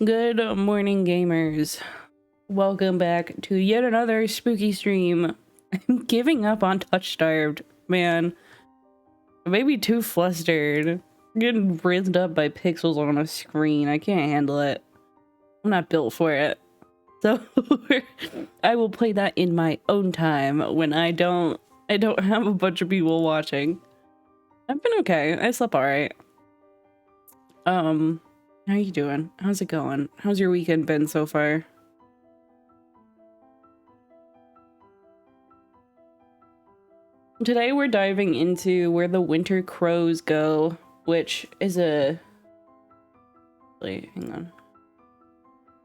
Good morning, gamers. Welcome back to yet another spooky stream. I'm giving up on Touch Starved, man. I may be too flustered. I'm getting rizzed up by pixels on a screen. I can't handle it. I'm not built for it. So I will play that in my own time when I don't have a bunch of people watching. I've been okay. I slept alright. How you doing? How's it going? How's your weekend been so far? Today we're diving into where the winter crows go, which is a... Wait, hang on.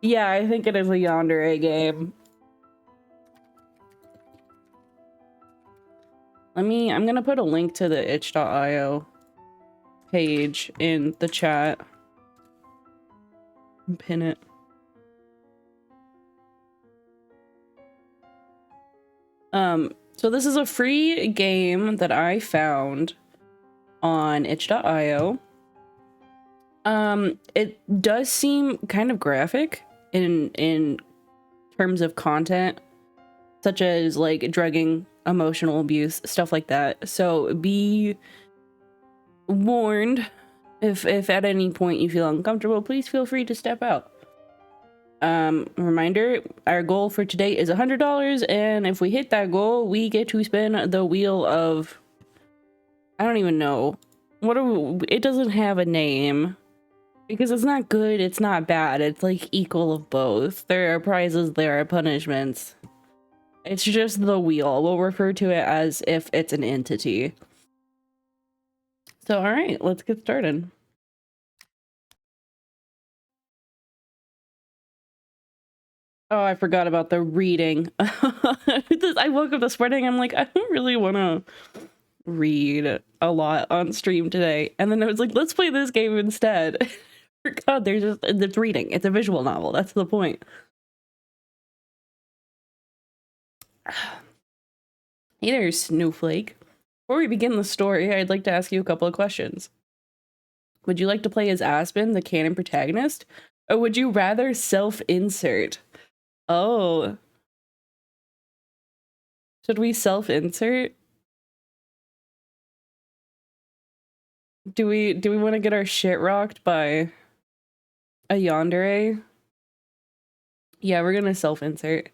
Yeah, I think it is a yandere game. I'm gonna put a link to the itch.io page in the chat. And pin it. So this is a free game that I found on itch.io. It does seem kind of graphic in terms of content, such as like drugging, emotional abuse, stuff like that. So be warned, if at any point you feel uncomfortable, please feel free to step out. Reminder, our goal for today is $100, and if we hit that goal, we get to spin the wheel of... I don't even know. It doesn't have a name. Because it's not good, it's not bad. It's like equal of both. There are prizes, there are punishments. It's just the wheel. We'll refer to it as if it's an entity. So, alright, let's get started. Oh, I forgot about the reading. I woke up this morning, I'm like, I don't really want to read a lot on stream today. And then I was like, let's play this game instead. God, it's reading. It's a visual novel. That's the point. Hey there, Snowflake. Before we begin the story, I'd like to ask you a couple of questions. Would you like to play as Aspen, the canon protagonist? Or would you rather self-insert? Oh. Should we self-insert? Do we want to get our shit rocked by a yandere? Yeah, we're gonna self-insert.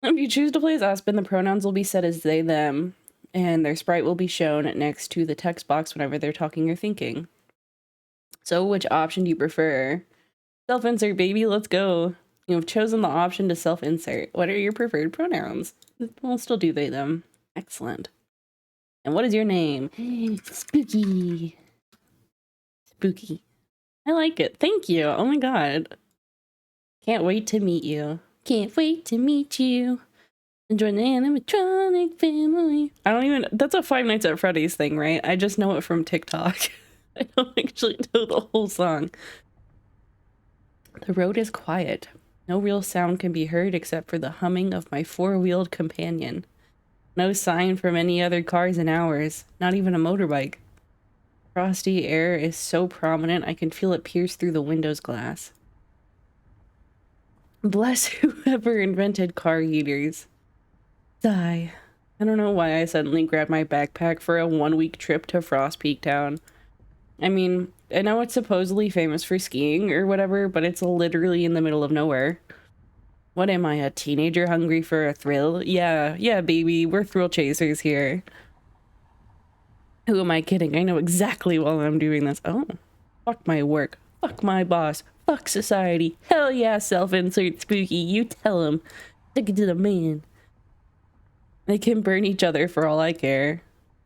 If you choose to play as Aspen, the pronouns will be set as they, them, and their sprite will be shown next to the text box whenever they're talking or thinking. So which option do you prefer? Self-insert, baby, let's go. You have chosen the option to self-insert. What are your preferred pronouns? We'll still do they, them. Excellent. And what is your name? Spooky. Spooky. I like it. Thank you. Oh my god. Can't wait to meet you. Can't wait to meet you. And join the animatronic family. I don't even... That's a Five Nights at Freddy's thing, right? I just know it from TikTok. I don't actually know the whole song. The road is quiet. No real sound can be heard except for the humming of my four-wheeled companion. No sign from any other cars in hours. Not even a motorbike. Frosty air is so prominent I can feel it pierce through the window's glass. Bless whoever invented car heaters. Sigh. I don't know why I suddenly grabbed my backpack for a one-week trip to Frost Peak Town. I mean, I know it's supposedly famous for skiing or whatever, but it's literally in the middle of nowhere. What am I, a teenager hungry for a thrill? Yeah, baby, we're thrill chasers here. Who am I kidding? I know exactly why I'm doing this. Oh, fuck my work. Fuck my boss. Fuck society. Hell yeah, self-insert Spooky. You tell him. Stick it to the man. They can burn each other for all I care.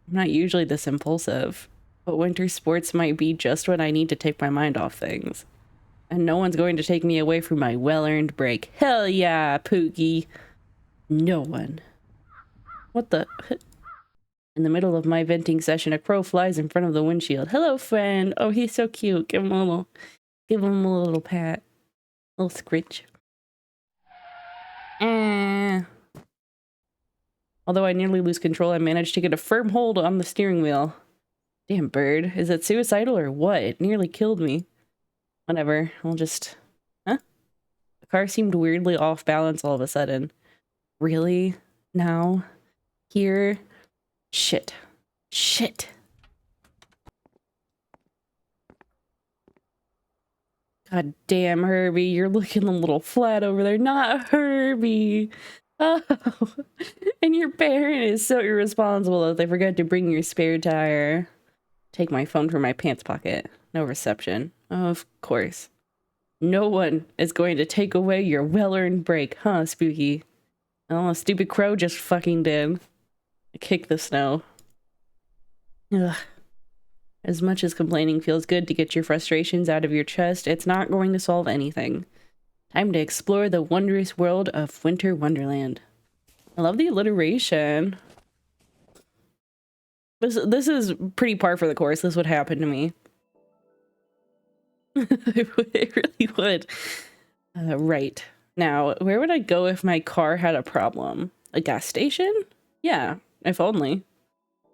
I'm not usually this impulsive, but winter sports might be just what I need to take my mind off things. And no one's going to take me away from my well-earned break. Hell yeah, Pookie. No one. What the... In the middle of my venting session, a crow flies in front of the windshield. Hello, friend. Oh, he's so cute. Give him a little pat. A little scritch. Although I nearly lose control, I managed to get a firm hold on the steering wheel. Damn bird. Is it suicidal or what? It nearly killed me. Whatever. I'll just... Huh? The car seemed weirdly off balance all of a sudden. Really? Now? Here? Shit. Shit. God damn, Herbie, you're looking a little flat over there. Not Herbie. Oh, and your parent is so irresponsible that they forgot to bring your spare tire. Take my phone from my pants pocket. No reception. Of course. No one is going to take away your well-earned break, huh, Spooky? Oh, a stupid crow just fucking did. Kick the snow. Ugh. As much as complaining feels good to get your frustrations out of your chest, it's not going to solve anything. Time to explore the wondrous world of Winter Wonderland. I love the alliteration. This is pretty par for the course. This would happen to me. It really would. Right. Now, where would I go if my car had a problem? A gas station? Yeah, if only.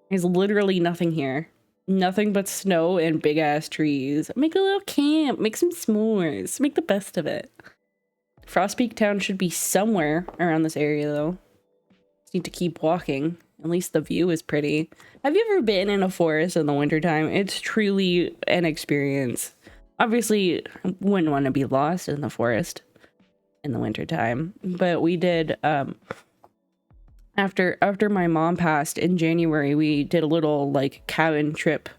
There's literally nothing here. Nothing but snow and big-ass trees. Make a little camp. Make some s'mores. Make the best of it. Frostpeak Town should be somewhere around this area, though. Just need to keep walking. At least the view is pretty. Have you ever been in a forest in the wintertime? It's truly an experience. Obviously, I wouldn't want to be lost in the forest in the wintertime. But we did, after my mom passed in January, we did a little like cabin trip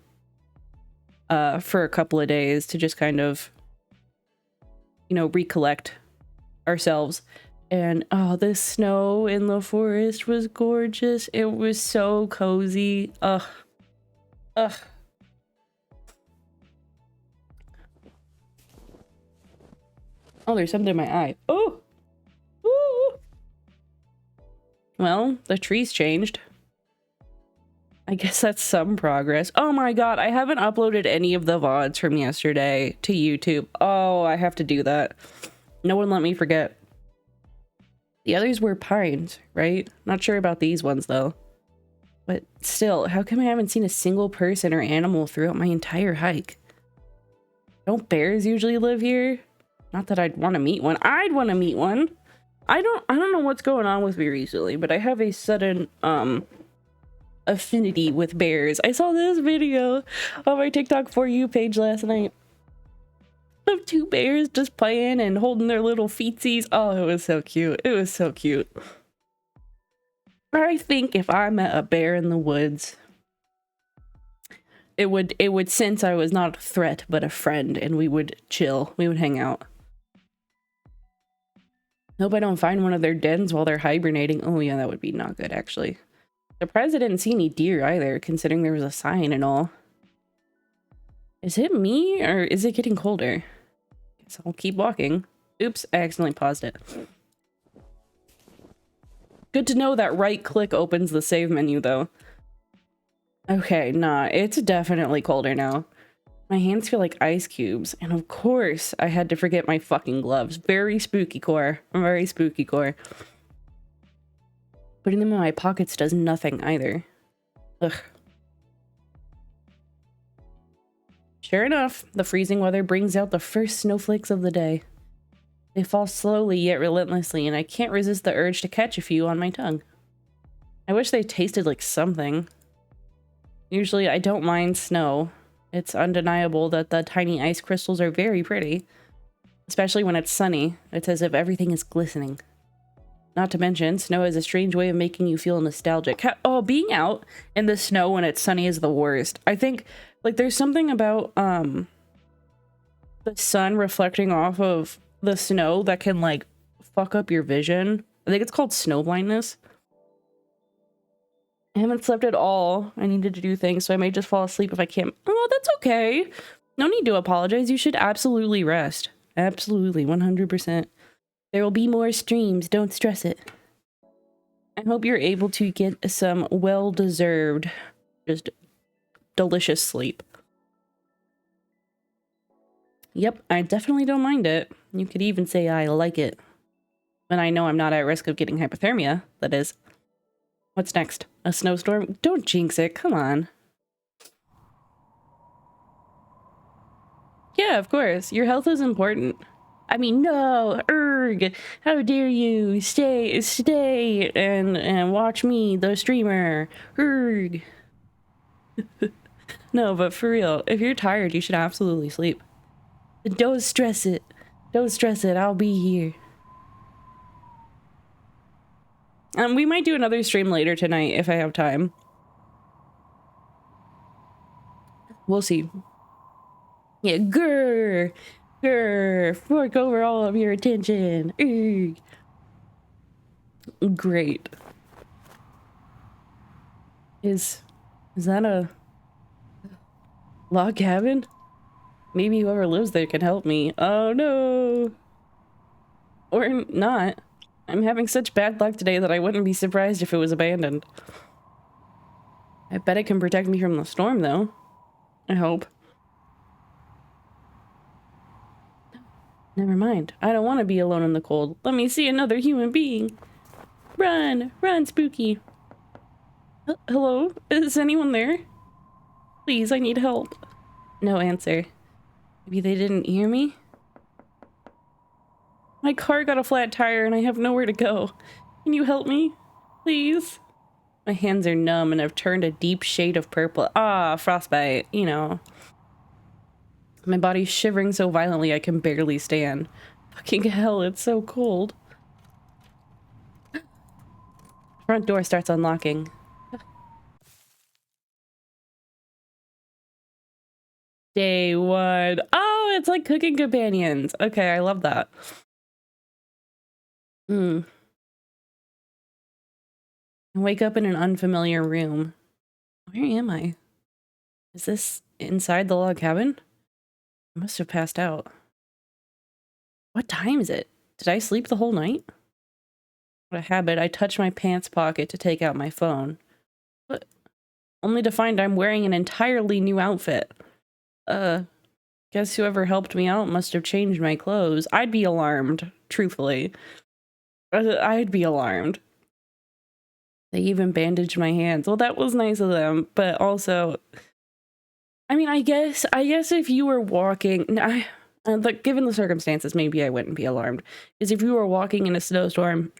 for a couple of days to just kind of, you know, recollect ourselves. And oh, the snow in the forest was gorgeous. It was so cozy. Ugh. Ugh. Oh, there's something in my eye. Oh. Ooh. Well, the trees changed. I guess that's some progress. Oh my god, I haven't uploaded any of the VODs from yesterday to YouTube. Oh, I have to do that. No one let me forget. The others were pines, right? Not sure about these ones, though. But still, how come I haven't seen a single person or animal throughout my entire hike? Don't bears usually live here? Not that I'd want to meet one. I'd want to meet one! I don't know what's going on with me recently, but I have a sudden, affinity with bears. I saw this video on my TikTok For You page last night of two bears just playing and holding their little feetsies. Oh, it was so cute. It was so cute. I think if I met a bear in the woods, it would sense I was not a threat but a friend, and we would chill. We would hang out. Hope I don't find one of their dens while they're hibernating. Oh yeah, that would be not good, actually. Surprised I didn't see any deer either, considering there was a sign and all. Is it me, or is it getting colder? Guess I'll keep walking. Oops, I accidentally paused it. Good to know that right click opens the save menu, though. Okay, nah, it's definitely colder now. My hands feel like ice cubes, and of course, I had to forget my fucking gloves. Very spooky core. Very spooky core. Putting them in my pockets does nothing either. Ugh. Sure enough, the freezing weather brings out the first snowflakes of the day. They fall slowly yet relentlessly, and I can't resist the urge to catch a few on my tongue. I wish they tasted like something. Usually I don't mind snow. It's undeniable that the tiny ice crystals are very pretty. Especially when it's sunny. It's as if everything is glistening. Not to mention, snow is a strange way of making you feel nostalgic. Oh, being out in the snow when it's sunny is the worst. I think, like, there's something about, the sun reflecting off of the snow that can, like, fuck up your vision. I think it's called snow blindness. I haven't slept at all. I needed to do things, so I may just fall asleep if I can't. Oh, that's okay. No need to apologize. You should absolutely rest. Absolutely, 100%. There will be more streams. Don't stress it. I hope you're able to get some well-deserved, just delicious sleep. Yep, I definitely don't mind it. You could even say I like it. When I know I'm not at risk of getting hypothermia, that is. What's next? A snowstorm? Don't jinx it, come on. Yeah, of course. Your health is important. I mean, no, erg, how dare you stay and watch me, the streamer, erg. No, but for real, if you're tired, you should absolutely sleep. Don't stress it. Don't stress it. I'll be here. We might do another stream later tonight if I have time. We'll see. Yeah, grr, fork over all of your attention. Erg. Great. Is that a log cabin? Maybe whoever lives there can help me. Oh no. Or not. I'm having such bad luck today that I wouldn't be surprised if it was abandoned. I bet it can protect me from the storm though. I hope. Never mind. I don't want to be alone in the cold. Let me see another human being. Run! Run, Spooky! Hello? Is anyone there? Please, I need help. No answer. Maybe they didn't hear me? My car got a flat tire and I have nowhere to go. Can you help me? Please? My hands are numb and have turned a deep shade of purple. Ah, frostbite, you know. My body's shivering so violently I can barely stand. Fucking hell, it's so cold. Front door starts unlocking. Day one. Oh, it's like cooking companions. Okay, I love that. I wake up in an unfamiliar room. Where am I? Is this inside the log cabin? I must have passed out. What time is it? Did I sleep the whole night? What a habit. I touch my pants pocket to take out my phone. But only to find I'm wearing an entirely new outfit. Guess whoever helped me out must have changed my clothes. I'd be alarmed, truthfully. I'd be alarmed. They even bandaged my hands. Well, that was nice of them, but also, I mean, I guess if you were walking, but given the circumstances, maybe I wouldn't be alarmed. Because if you were walking in a snowstorm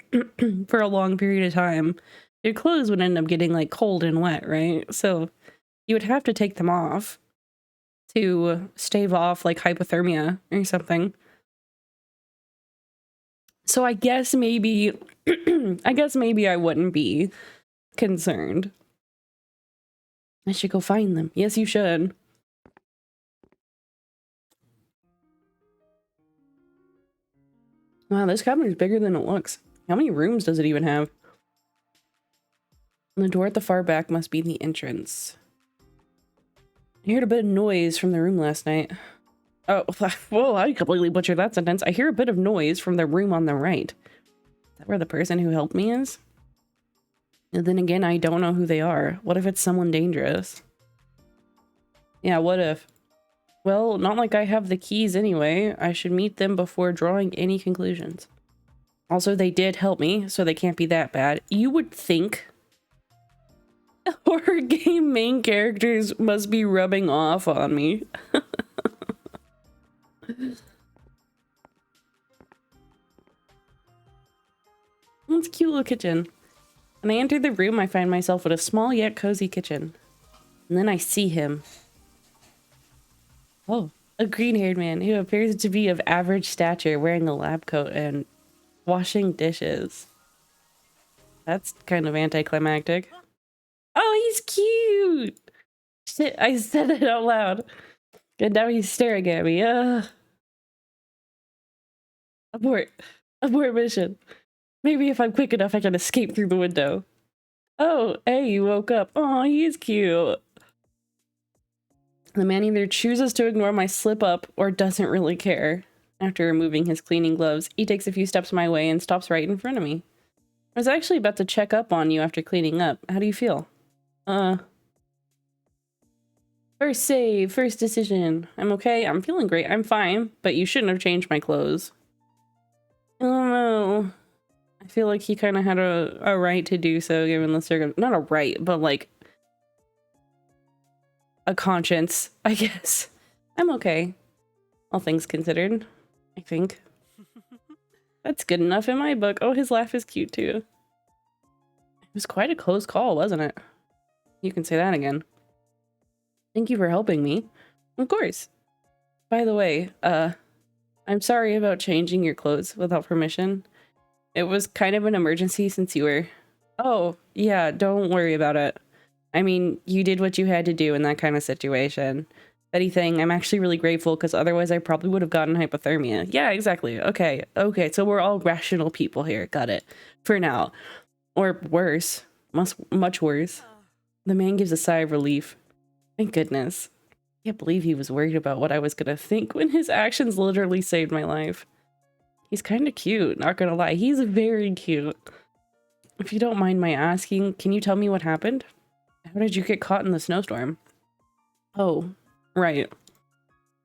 for a long period of time, your clothes would end up getting like cold and wet, right? So you would have to take them off to stave off like hypothermia or something. So I guess maybe, I wouldn't be concerned. I should go find them. Yes, you should. Wow, this cabin is bigger than it looks. How many rooms does it even have? And the door at the far back must be the entrance. I heard a bit of noise from the room last night. Oh, whoa, I completely butchered that sentence. I hear a bit of noise from the room on the right. Is that where the person who helped me is? And then again, I don't know who they are. What if it's someone dangerous? Yeah, what if? Well, not like I have the keys anyway. I should meet them before drawing any conclusions. Also, they did help me, so they can't be that bad. You would think horror game main characters must be rubbing off on me. It's a cute little kitchen. When I enter the room, I find myself with a small yet cozy kitchen. And then I see him. Oh, a green-haired man who appears to be of average stature, wearing a lab coat and washing dishes. That's kind of anticlimactic. Oh, he's cute! Shit, I said it out loud. And now he's staring at me. Abort. Abort mission. Maybe if I'm quick enough, I can escape through the window. Oh, hey, you woke up. Oh, he's cute. The man either chooses to ignore my slip up or doesn't really care. After removing his cleaning gloves, he takes a few steps my way and stops right in front of me. I was actually about to check up on you after cleaning up. How do you feel? First save, first decision. I'm okay. I'm feeling great. I'm fine, but you shouldn't have changed my clothes. I don't know. I feel like he kind of had a right to do so, given the not a right, but like a conscience, I guess. I'm okay. All things considered, I think. That's good enough in my book. Oh, his laugh is cute too. It was quite a close call, wasn't it? You can say that again. Thank you for helping me. Of course. By the way, I'm sorry about changing your clothes without permission. It was kind of an emergency since you were... Oh, yeah, don't worry about it. I mean, you did what you had to do in that kind of situation. If anything, I'm actually really grateful because otherwise I probably would have gotten hypothermia. Yeah, exactly. Okay, so we're all rational people here. Got it. For now. Or worse. Much worse. The man gives a sigh of relief. Thank goodness. I can't believe he was worried about what I was gonna think when his actions literally saved my life. He's kind of cute, not gonna lie. He's very cute. If you don't mind my asking, can you tell me what happened? How did you get caught in the snowstorm? Oh, right.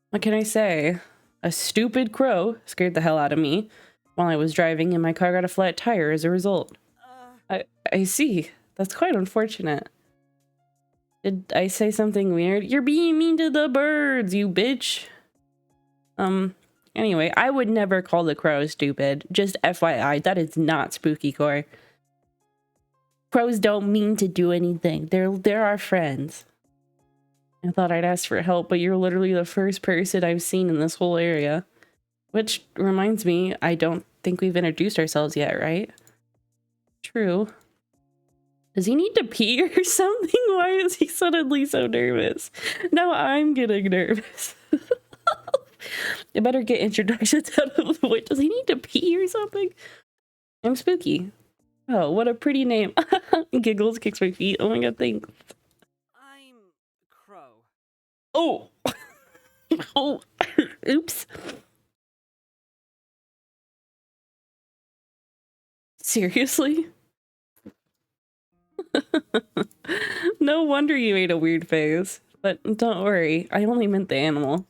What can I say? A stupid crow scared the hell out of me while I was driving and my car got a flat tire as a result. I see. That's quite unfortunate. Did I say something weird? You're being mean to the birds, you bitch. Anyway, I would never call the crow stupid. Just FYI, that is not spooky core. Crows don't mean to do anything. They're our friends. I thought I'd ask for help, but you're literally the first person I've seen in this whole area. Which reminds me, I don't think we've introduced ourselves yet, right? True. Does he need to pee or something? Why is he suddenly so nervous? Now I'm getting nervous. I better get introductions out of the way. Does he need to pee or something? I'm Spooky. Oh, what a pretty name. Giggles, kicks my feet. Oh my god, thanks. I'm Crow. Oh! Oh, oops. Seriously? No wonder you made a weird face. But don't worry, I only meant the animal.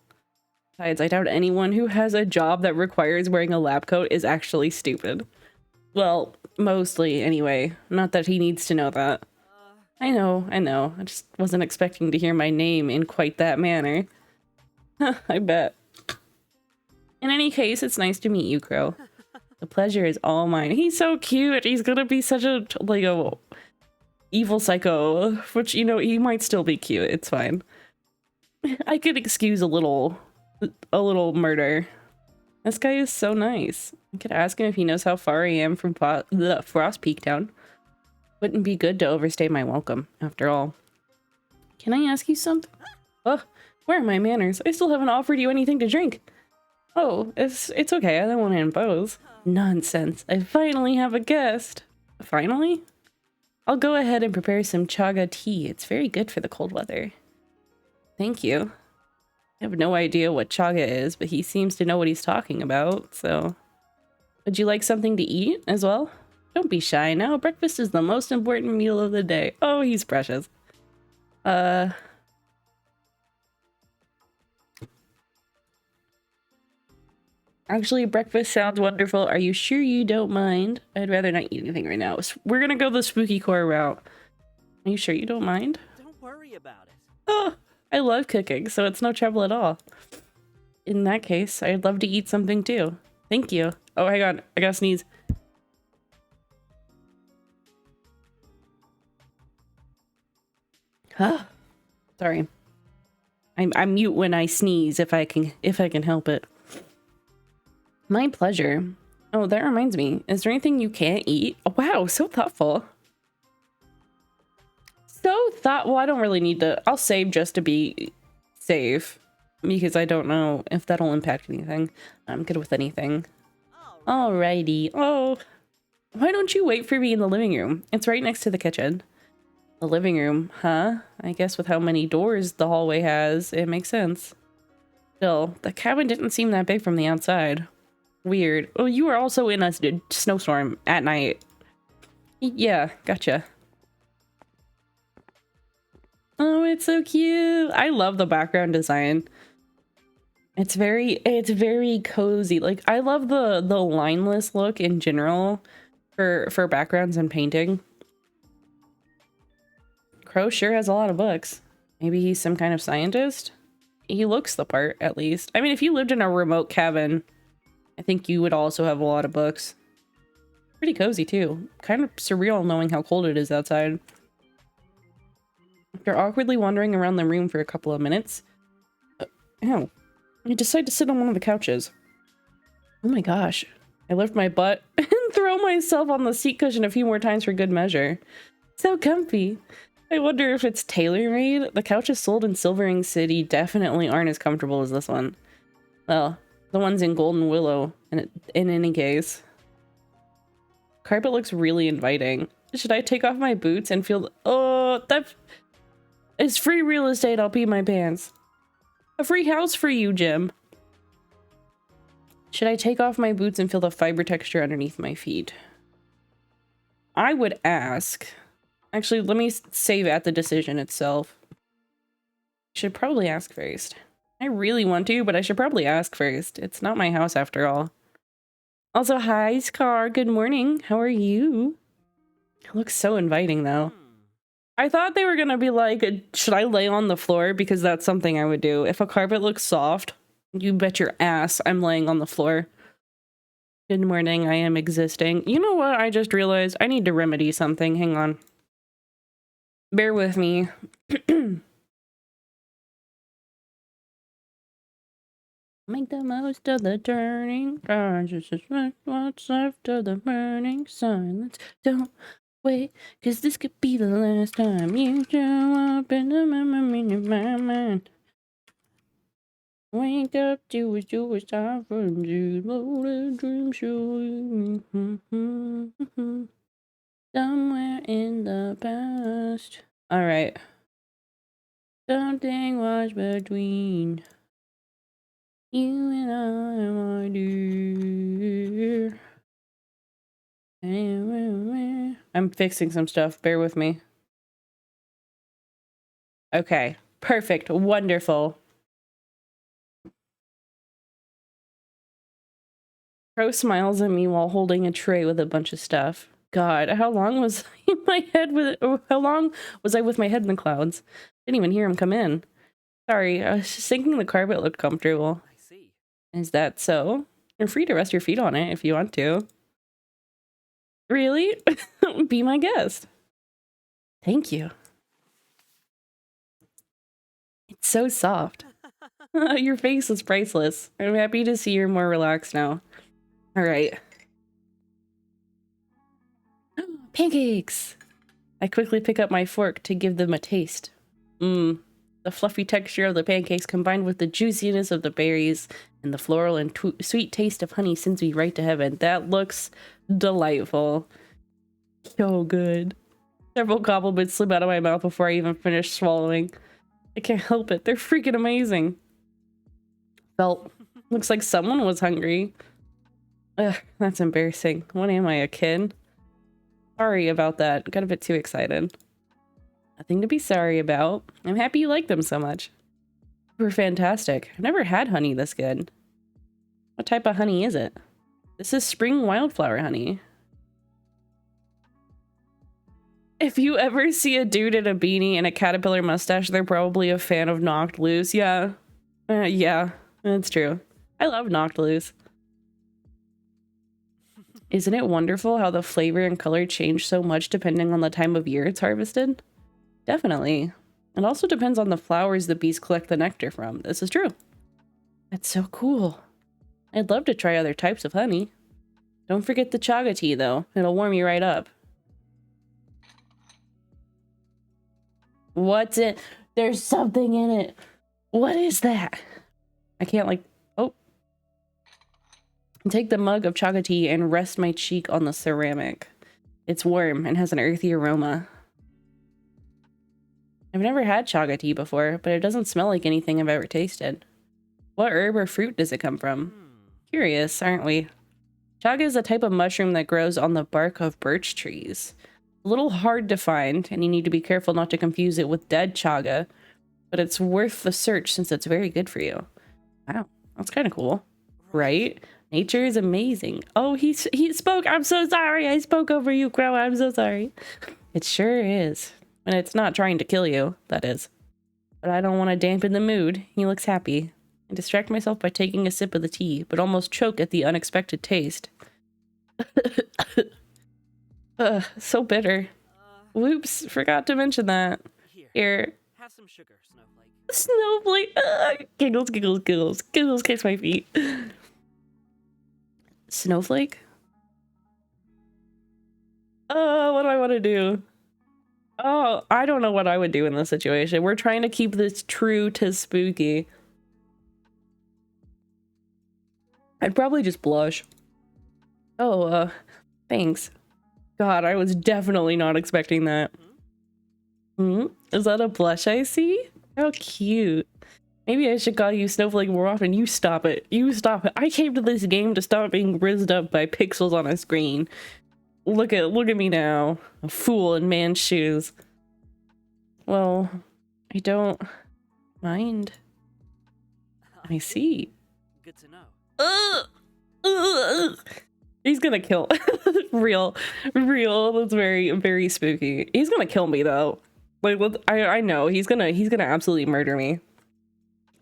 Besides, I doubt anyone who has a job that requires wearing a lab coat is actually stupid. Well, mostly, anyway. Not that he needs to know that. I know. I just wasn't expecting to hear my name in quite that manner. I bet. In any case, it's nice to meet you, Crow. The pleasure is all mine. He's so cute. He's gonna be such a, like, a evil psycho, which, you know, he might still be cute. It's fine. I could excuse a little murder. This guy is so nice. I could ask him if he knows how far I am from the Frost Peak Town. Wouldn't be good to overstay my welcome, after all. Can I ask you something? Oh, where are my manners? I still haven't offered you anything to drink. Oh, it's okay. I don't want to impose. Nonsense. I finally have a guest. Finally? I'll go ahead and prepare some chaga tea. It's very good for the cold weather. Thank you. I have no idea what chaga is, but he seems to know what he's talking about, so... Would you like something to eat as well? Don't be shy now. Breakfast is the most important meal of the day. Oh, he's precious. Actually, breakfast sounds wonderful. Are you sure you don't mind? I'd rather not eat anything right now. We're gonna go the spooky core route. Are you sure you don't mind? Don't worry about it. Oh, I love cooking, so it's no trouble at all. In that case, I'd love to eat something too. Thank you. Oh, hang on. I gotta sneeze. Huh. Sorry. I'm mute when I sneeze if I can help it. My pleasure. Oh, that reminds me. Is there anything you can't eat? Oh, wow, so thoughtful. Well, I don't really need to. I'll save just to be safe. Because I don't know if that'll impact anything. I'm good with anything. Alrighty. Oh, why don't you wait for me in the living room? It's right next to the kitchen. The living room, huh? I guess with how many doors the hallway has, it makes sense. Still, the cabin didn't seem that big from the outside. Weird. Oh, you were also in a snowstorm at night. Yeah, gotcha. Oh, it's so cute. I love the background design. It's very cozy. Like, I love the lineless look in general for backgrounds and painting. Crow sure has a lot of books. Maybe he's some kind of scientist? he looks the part, at least. I mean, if you lived in a remote cabin, I think you would also have a lot of books. Pretty cozy, too. Kind of surreal knowing how cold it is outside. After awkwardly wandering around the room for a couple of minutes, I decide to sit on one of the couches. Oh my gosh. I lift my butt and throw myself on the seat cushion a few more times for good measure. So comfy. I wonder if it's tailor-made. The couches sold in Silvering City definitely aren't as comfortable as this one. Well, the ones in Golden Willow, in any case. Carpet looks really inviting. Should I take off my boots and feel... Oh, that is free real estate. I'll pee my pants. A free house for you, Jim. Should I take off my boots and feel the fiber texture underneath my feet? I would ask... Actually, let me save at the decision itself. Should probably ask first. I really want to, but I should probably ask first. It's not my house after all. Also, hi, Scar. Good morning. How are you? It looks so inviting, though. I thought they were gonna be like, should I lay on the floor? Because that's something I would do. If a carpet looks soft, you bet your ass I'm laying on the floor. Good morning. I am existing. You know what? I just realized I need to remedy something. Hang on. Bear with me. Make the most of the turning. Just what's left of the burning silence. Don't wait, cause this could be the last time you show up in the memory of my mind. Wake up to it, you was time for you. Loaded dream show. Somewhere in the past. Alright. Something was between you and I, my dear. I'm fixing some stuff. Bear with me. Okay. Perfect. Wonderful. Crow smiles at me while holding a tray with a bunch of stuff. God, how long was I in my head with how long was I with my head in the clouds? Didn't even hear him come in. Sorry, I was just thinking the carpet looked comfortable. I see. Is that so? You're free to rest your feet on it if you want to. Really? Be my guest. Thank you. It's so soft. Your face is priceless. I'm happy to see you're more relaxed now. All right. Pancakes! I quickly pick up my fork to give them a taste. The fluffy texture of the pancakes combined with the juiciness of the berries and the floral and sweet taste of honey sends me right to heaven. That looks delightful. So good. Several compliments slip out of my mouth before I even finish swallowing. I can't help it. They're freaking amazing. Well, looks like someone was hungry. Ugh, that's embarrassing. What am I, a kid? Sorry about that. Got a bit too excited. Nothing to be sorry about. I'm happy you like them so much. They were fantastic. I've never had honey this good. What type of honey is it? This is spring wildflower honey. If you ever see a dude in a beanie and a caterpillar mustache, they're probably a fan of Knocked Loose. Yeah. Yeah, that's true. I love Knocked Loose. Isn't it wonderful how the flavor and color change so much depending on the time of year it's harvested? Definitely. It also depends on the flowers the bees collect the nectar from. This is true. That's so cool. I'd love to try other types of honey. Don't forget the chaga tea, though. It'll warm you right up. What's it? There's something in it. What is that? I can't, like... Oh. Take the mug of chaga tea and rest my cheek on the ceramic. It's warm and has an earthy aroma. I've never had chaga tea before, but it doesn't smell like anything I've ever tasted. What herb or fruit does it come from? Curious, aren't we? Chaga is a type of mushroom that grows on the bark of birch trees. A little hard to find, and you need to be careful not to confuse it with dead chaga, but it's worth the search since it's very good for you. Wow, that's kind of cool, right? Nature is amazing. Oh, he spoke. I'm so sorry. I spoke over you, Crow. I'm so sorry. It sure is. And it's not trying to kill you, that is. but I don't want to dampen the mood. He looks happy. I distract myself by taking a sip of the tea, but almost choke at the unexpected taste. So bitter. Whoops, forgot to mention that. Here. Have some sugar, Snowflake. Snowflake. Giggles, giggles, giggles. Giggles kicks my feet. Snowflake? What do I want to do? Oh, I don't know what I would do in this situation. We're trying to keep this true to Spooky. I'd probably just blush. Oh, thanks. God, I was definitely not expecting that. Is that a blush I see? How cute. Maybe I should call you Snowflake more often. You stop it. You stop it. I came to this game to stop being rizzed up by pixels on a screen. Look at me now. A fool in man's shoes. Well, I don't mind. I see. Good to know. He's gonna kill. real. That's very, very spooky. He's gonna kill me though. Like, I know he's gonna absolutely murder me.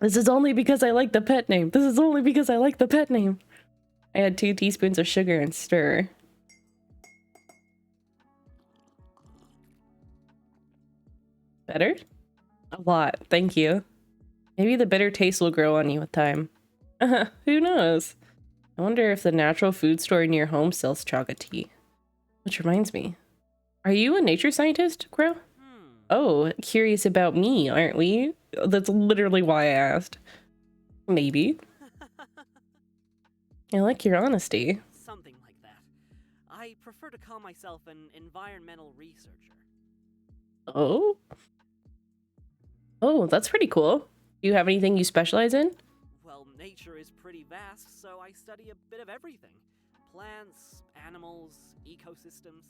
This is only because I like the pet name. This is only because I like the pet name. I add 2 teaspoons of sugar and stir. Better? A lot, thank you. Maybe the bitter taste will grow on you with time. Who knows? I wonder if the natural food store near home sells chaga tea. Which reminds me. Are you a nature scientist, Crow? Oh, curious about me, aren't we? That's literally why I asked. Maybe. I like your honesty. Something like that. I prefer to call myself an environmental researcher. Oh? Oh, that's pretty cool. Do you have anything you specialize in? Well, nature is pretty vast, so I study a bit of everything. Plants, animals, ecosystems.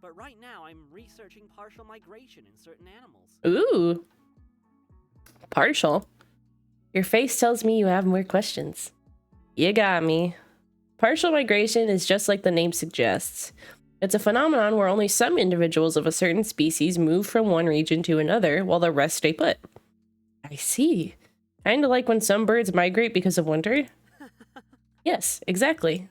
But right now, I'm researching partial migration in certain animals. Ooh. Partial? Your face tells me you have more questions. You got me. Partial migration is just like the name suggests. It's a phenomenon where only some individuals of a certain species move from one region to another while the rest stay put. I see. Kinda like when some birds migrate because of winter? Yes, exactly.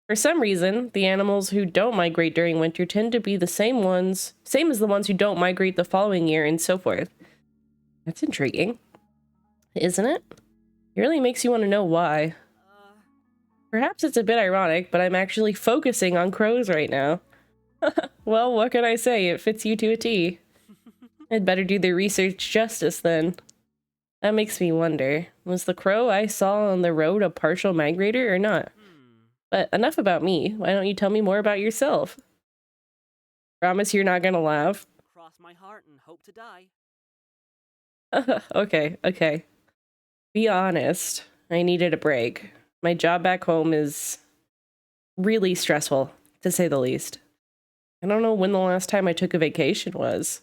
For some reason, the animals who don't migrate during winter tend to be the same as the ones who don't migrate the following year and so forth. That's intriguing. Isn't it? It really makes you want to know why. Perhaps it's a bit ironic, but I'm actually focusing on crows right now. Well, what can I say? It fits you to a T. I'd better do the research justice then. That makes me wonder, was the crow I saw on the road a partial migrator or not? But enough about me. Why don't you tell me more about yourself? Promise you're not gonna laugh. Cross my heart and hope to die. Okay. Be honest. I needed a break. My job back home is really stressful, to say the least. I don't know when the last time I took a vacation was.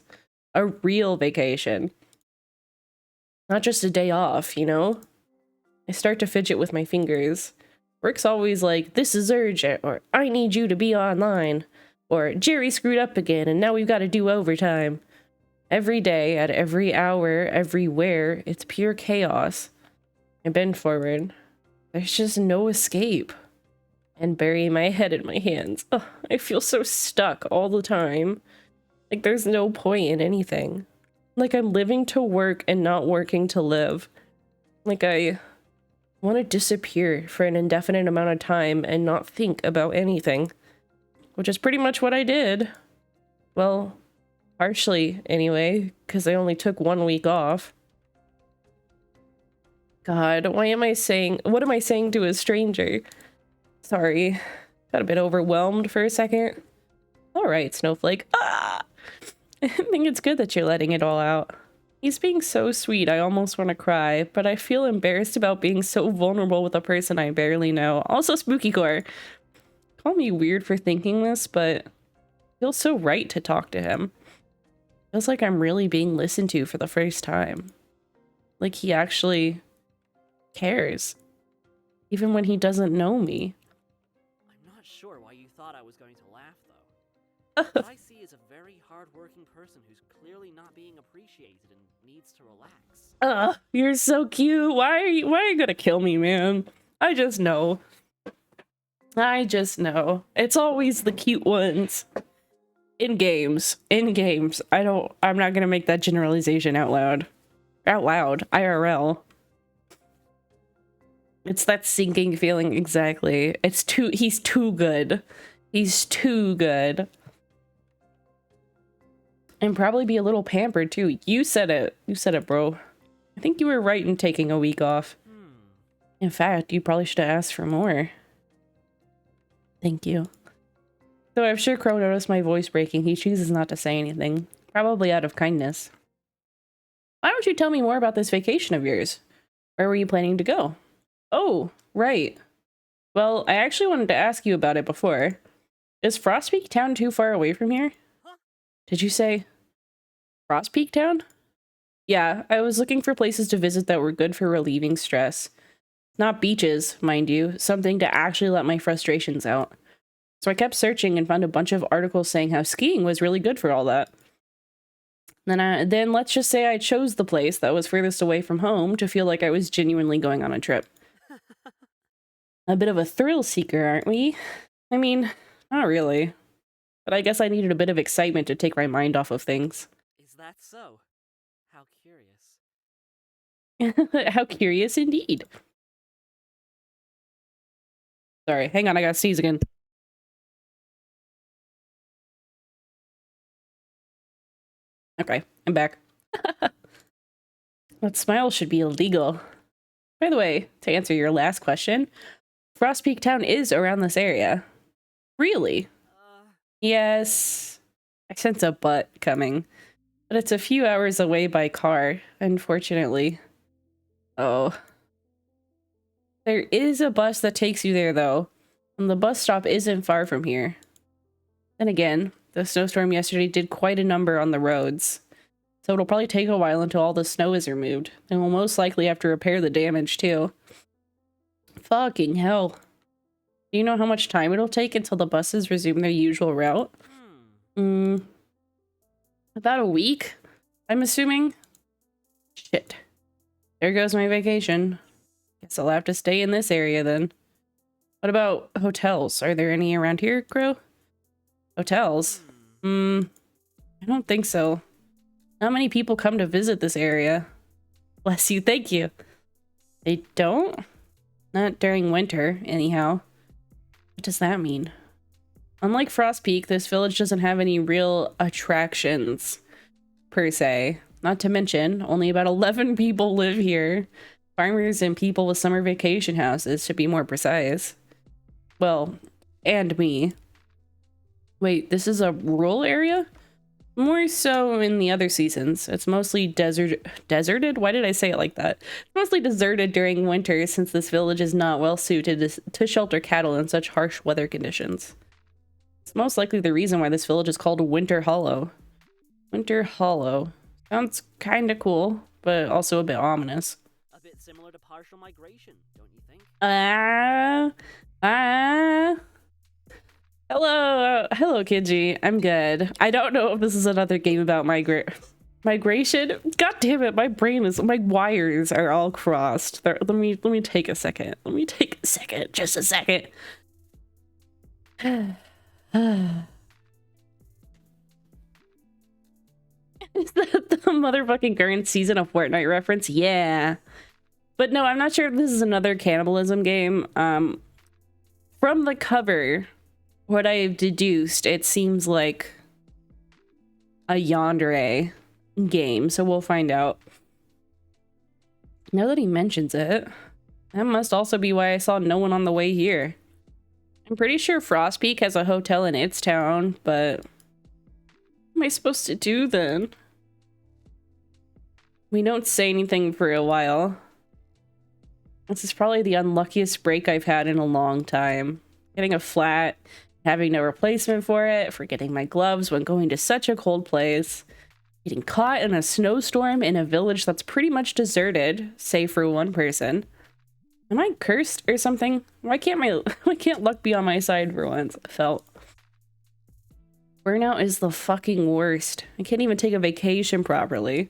A real vacation. Not just a day off, you know? I start to fidget with my fingers. Work's always like, this is urgent, or I need you to be online, or Jerry screwed up again and now we've got to do overtime. Every day, at every hour, everywhere, it's pure chaos. I bend forward. There's just no escape. And bury my head in my hands. Ugh, I feel so stuck all the time. Like there's no point in anything. Like I'm living to work and not working to live. Like I want to disappear for an indefinite amount of time and not think about anything. Which is pretty much what I did. Well, partially anyway, because I only took 1 week off. God, what am I saying to a stranger? Sorry, got a bit overwhelmed for a second. All right, Snowflake. Ah! I think it's good that you're letting it all out. He's being so sweet, I almost want to cry, but I feel embarrassed about being so vulnerable with a person I barely know. Also, Spooky Core. Call me weird for thinking this, but it feels so right to talk to him. Feels like I'm really being listened to for the first time. Like he actually cares. Even when he doesn't know me. I'm not sure why you thought I was going to laugh, though. What I see is a very hard-working person who's clearly not being appreciated and needs to relax. Ugh, you're so cute. Why are you gonna kill me, man? I just know. I just know. It's always the cute ones. In games. In games. I'm not gonna make that generalization out loud. Out loud. IRL. It's that sinking feeling, exactly. He's too good. He's too good. And probably be a little pampered too. You said it. You said it, bro. I think you were right in taking a week off. In fact, you probably should have asked for more. Thank you. Though I'm sure Crow noticed my voice breaking, he chooses not to say anything. Probably out of kindness. Why don't you tell me more about this vacation of yours? Where were you planning to go? Oh, right. Well, I actually wanted to ask you about it before. Is Frostpeak Town too far away from here? Did you say Frostpeak Town? Yeah, I was looking for places to visit that were good for relieving stress. Not beaches, mind you, something to actually let my frustrations out. So I kept searching and found a bunch of articles saying how skiing was really good for all that. Then let's just say I chose the place that was furthest away from home to feel like I was genuinely going on a trip. A bit of a thrill seeker, aren't we? I mean, not really. But I guess I needed a bit of excitement to take my mind off of things. Is that so? How curious. How curious indeed. Sorry, hang on, I gotta sneeze again. Okay, I'm back. That smile should be illegal. By the way, to answer your last question, Frostpeak Town is around this area. Really? Yes. I sense a but coming. But it's a few hours away by car, unfortunately. Oh. There is a bus that takes you there, though. And the bus stop isn't far from here. Then again, the snowstorm yesterday did quite a number on the roads. So it'll probably take a while until all the snow is removed. And we'll most likely have to repair the damage, too. Fucking hell. Do you know how much time it'll take until the buses resume their usual route? About a week, I'm assuming? Shit. There goes my vacation. Guess I'll have to stay in this area then. What about hotels? Are there any around here, Crow? Hotels? I don't think so. Not many people come to visit this area. Bless you, thank you. They don't? Not during winter, anyhow. What does that mean? Unlike Frost Peak, this village doesn't have any real attractions, per se. Not to mention, only about 11 people live here. Farmers and people with summer vacation houses, to be more precise. Well, and me. Wait, this is a rural area? More so in the other seasons. It's mostly deserted? Why did I say it like that? It's mostly deserted during winter since this village is not well suited to shelter cattle in such harsh weather conditions. It's most likely the reason why this village is called Winter Hollow. Winter Hollow. Sounds kinda cool, but also a bit ominous. A bit similar to partial migration, don't you think? Hello, Kidji. I'm good. I don't know if this is another game about migration. God damn it, my wires are all crossed. Let me take a second. Let me take a second. Just a second. Is that the motherfucking current season of Fortnite reference? Yeah. But no, I'm not sure if this is another cannibalism game. From the cover, what I've deduced, it seems like a yandere game, so we'll find out. Now that he mentions it, that must also be why I saw no one on the way here. I'm pretty sure Frost Peak has a hotel in its town, but what am I supposed to do then? We don't say anything for a while. This is probably the unluckiest break I've had in a long time. Getting a flat, having no replacement for it, forgetting my gloves when going to such a cold place, getting caught in a snowstorm in a village that's pretty much deserted, save for one person. Am I cursed or something? Why can't luck be on my side for once? We're Burnout is the fucking worst. I can't even take a vacation properly.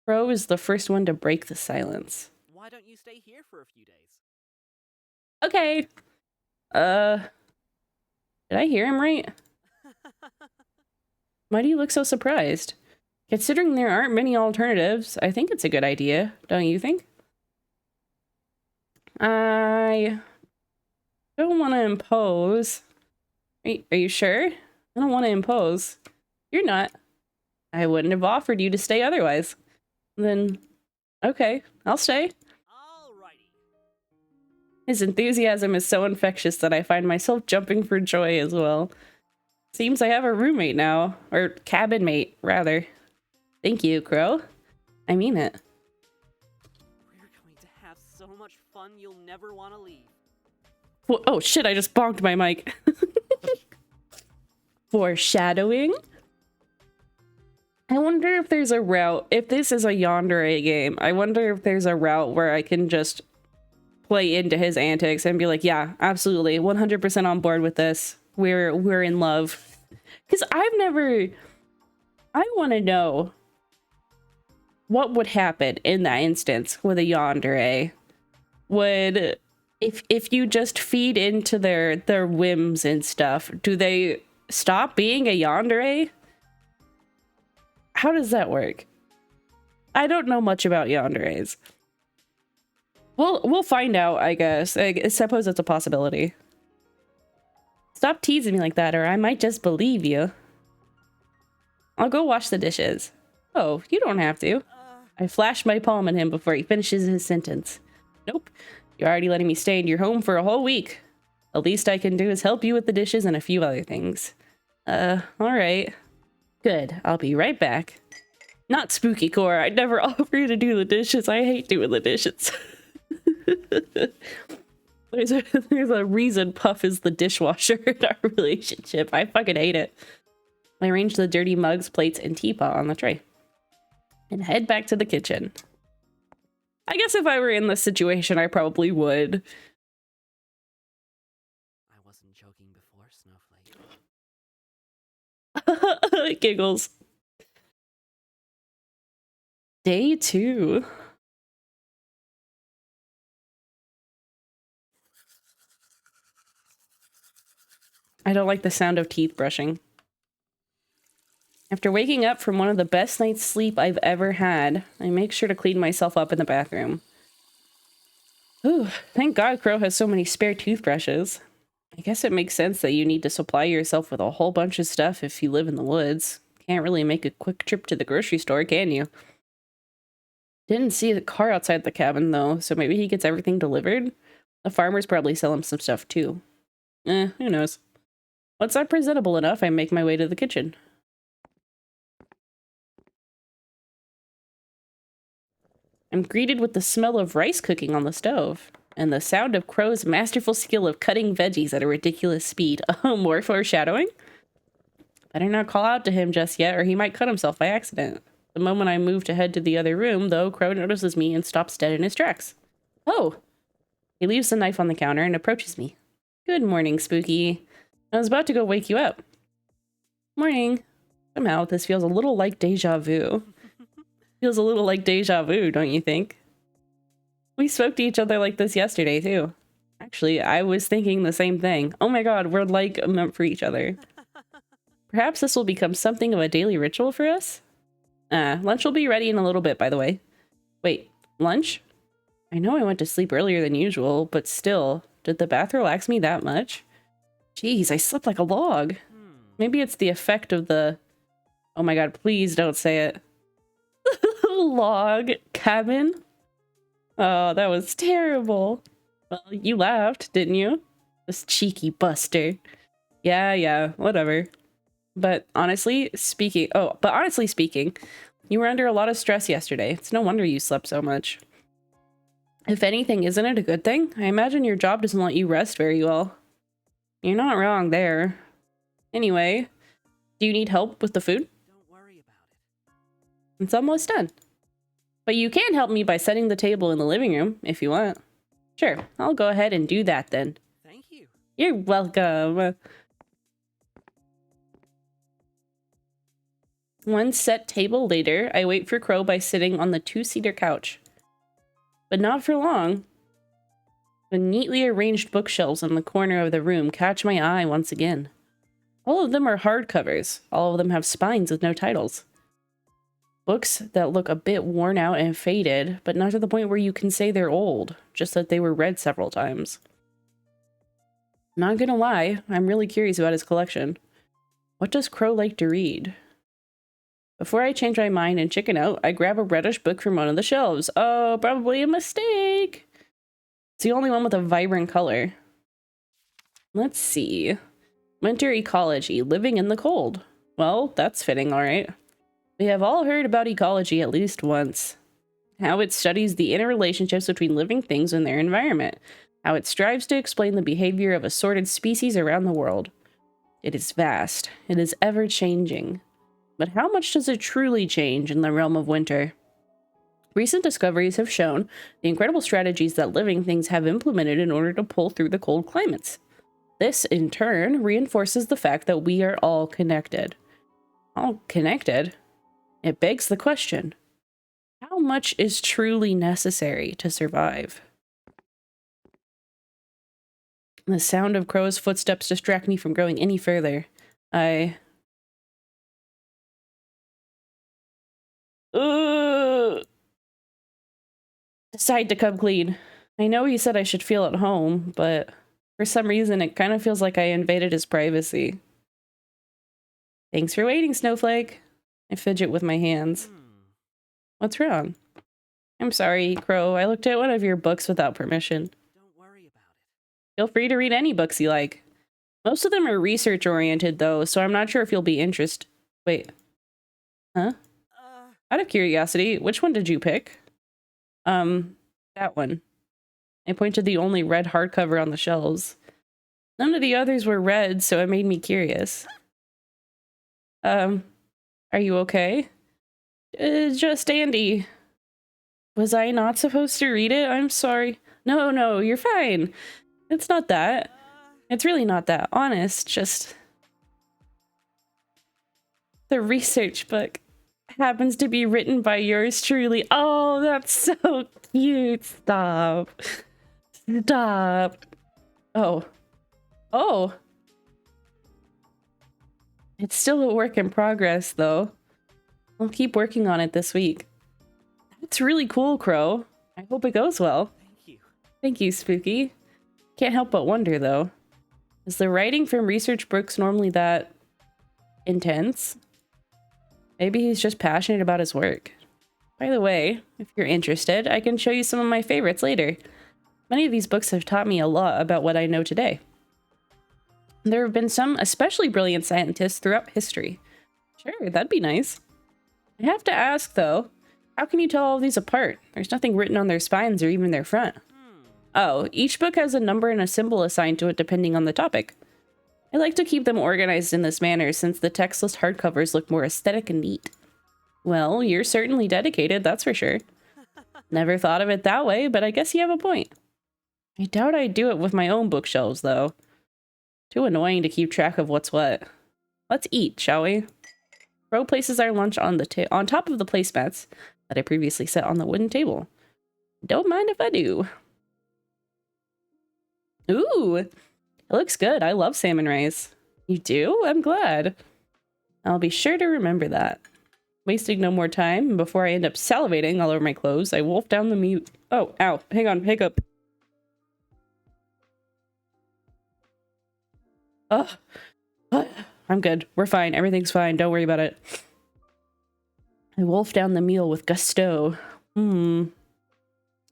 Crow is the first one to break the silence. Why don't you stay here for a few days? Okay. Did I hear him right? Why do you look so surprised? Considering there aren't many alternatives, I think it's a good idea, don't you think? I don't want to impose. Are you sure? I don't want to impose. You're not. I wouldn't have offered you to stay otherwise. Then, okay, I'll stay. Alrighty. His enthusiasm is so infectious that I find myself jumping for joy as well. Seems I have a roommate now. Or cabin mate, rather. Thank you, Crow. I mean it. We're going to have so much fun you'll never want to leave. Oh shit, I just bonked my mic. Foreshadowing? I wonder if there's a route, if this is a yandere game, I wonder if there's a route where I can just play into his antics and be like, yeah, absolutely, 100% on board with this. We're in love. Because I want to know what would happen in that instance with a yandere. Would, if you just feed into their whims and stuff, do they stop being a yandere? How does that work? I don't know much about yanderes. We'll find out, I guess. I suppose it's a possibility. Stop teasing me like that, or I might just believe you. I'll go wash the dishes. Oh, you don't have to. I flash my palm at him before he finishes his sentence. Nope. You're already letting me stay in your home for a whole week. The least I can do is help you with the dishes and a few other things. Alright. Good. I'll be right back. Not spooky core. I'd never offer you to do the dishes. I hate doing the dishes. There's a reason Puff is the dishwasher in our relationship. I fucking hate it. I arrange the dirty mugs, plates, and teapot on the tray. And head back to the kitchen. I guess if I were in this situation, I probably would. I wasn't joking before, Snowflake. Giggles. Day 2. I don't like the sound of teeth brushing. After waking up from one of the best night's sleep I've ever had, I make sure to clean myself up in the bathroom. Ooh, thank God Crow has so many spare toothbrushes. I guess it makes sense that you need to supply yourself with a whole bunch of stuff if you live in the woods. Can't really make a quick trip to the grocery store, can you? Didn't see the car outside the cabin, though, so maybe he gets everything delivered? The farmers probably sell him some stuff, too. Who knows? Once I'm presentable enough, I make my way to the kitchen. I'm greeted with the smell of rice cooking on the stove, and the sound of Crow's masterful skill of cutting veggies at a ridiculous speed. Oh, more foreshadowing? Better not call out to him just yet, or he might cut himself by accident. The moment I move to head to the other room, though, Crow notices me and stops dead in his tracks. Oh! He leaves the knife on the counter and approaches me. Good morning, Spooky. I was about to go wake you up. Morning. Somehow, this feels a little like deja vu. Feels a little like deja vu, don't you think? We spoke to each other like this yesterday, too. Actually, I was thinking the same thing. Oh my god, we're like meant for each other. Perhaps this will become something of a daily ritual for us? Lunch will be ready in a little bit, by the way. Wait, lunch? I know I went to sleep earlier than usual, but still, did the bath relax me that much? Jeez, I slept like a log. Maybe it's the effect of the... Oh my god, please don't say it. Log cabin? Oh, that was terrible. Well, you laughed, didn't you? This cheeky buster. Yeah, whatever. But honestly speaking, you were under a lot of stress yesterday. It's no wonder you slept so much. If anything, isn't it a good thing? I imagine your job doesn't let you rest very well. You're not wrong there. Anyway, do you need help with the food? Don't worry about it. It's almost done. But you can help me by setting the table in the living room, if you want. Sure, I'll go ahead and do that then. Thank you. You're welcome. One set table later, I wait for Crow by sitting on the two-seater couch. But not for long. The neatly arranged bookshelves in the corner of the room catch my eye once again. All of them are hardcovers. All of them have spines with no titles. Books that look a bit worn out and faded, but not to the point where you can say they're old, just that they were read several times. Not gonna lie, I'm really curious about his collection. What does Crow like to read? Before I change my mind and chicken out, I grab a reddish book from one of the shelves. Oh, probably a mistake. It's the only one with a vibrant color. Let's see. Winter Ecology, Living in the Cold. Well, that's fitting, alright. We have all heard about ecology at least once. How it studies the interrelationships between living things and their environment. How it strives to explain the behavior of assorted species around the world. It is vast. It is ever-changing. But how much does it truly change in the realm of winter? Recent discoveries have shown the incredible strategies that living things have implemented in order to pull through the cold climates. This, in turn, reinforces the fact that we are all connected. All connected? It begs the question, how much is truly necessary to survive? The sound of Crow's footsteps distract me from going any further. Decide to come clean. I know he said I should feel at home, but for some reason it kind of feels like I invaded his privacy. Thanks for waiting, Snowflake. I fidget with my hands. What's wrong? I'm sorry, Crow. I looked at one of your books without permission. Don't worry about it. Feel free to read any books you like. Most of them are research-oriented, though, so I'm not sure if you'll be interested. Wait. Huh? Out of curiosity, which one did you pick? That one. I pointed to the only red hardcover on the shelves. None of the others were red, so it made me curious. Are you okay? Just Andy. Was I not supposed to read it? I'm sorry. No, you're fine. It's not that. It's really not that. Honest, just... The research book happens to be written by yours truly. Oh, that's so cute. Stop. Stop. Oh. It's still a work in progress, though. I'll keep working on it this week. That's really cool, Crow. I hope it goes well. Thank you. Thank you, Spooky. Can't help but wonder, though. Is the writing from research books normally that intense? Maybe he's just passionate about his work. By the way, if you're interested, I can show you some of my favorites later. Many of these books have taught me a lot about what I know today. There have been some especially brilliant scientists throughout history. Sure, that'd be nice. I have to ask, though, how can you tell all of these apart? There's nothing written on their spines or even their front. Oh, each book has a number and a symbol assigned to it depending on the topic. I like to keep them organized in this manner since the textless hardcovers look more aesthetic and neat. Well, you're certainly dedicated, that's for sure. Never thought of it that way, but I guess you have a point. I doubt I'd do it with my own bookshelves, though. Too annoying to keep track of what's what. Let's eat, shall we? Crow places our lunch on top of the placemats that I previously set on the wooden table. Don't mind if I do. Ooh, it looks good. I love salmon rice. You do? I'm glad. I'll be sure to remember that. Wasting no more time, and before I end up salivating all over my clothes, I wolf down the mute. Oh, ow. Hang on, hiccup. Ugh. I'm good. We're fine. Everything's fine. Don't worry about it. I wolf down the meal with gusto.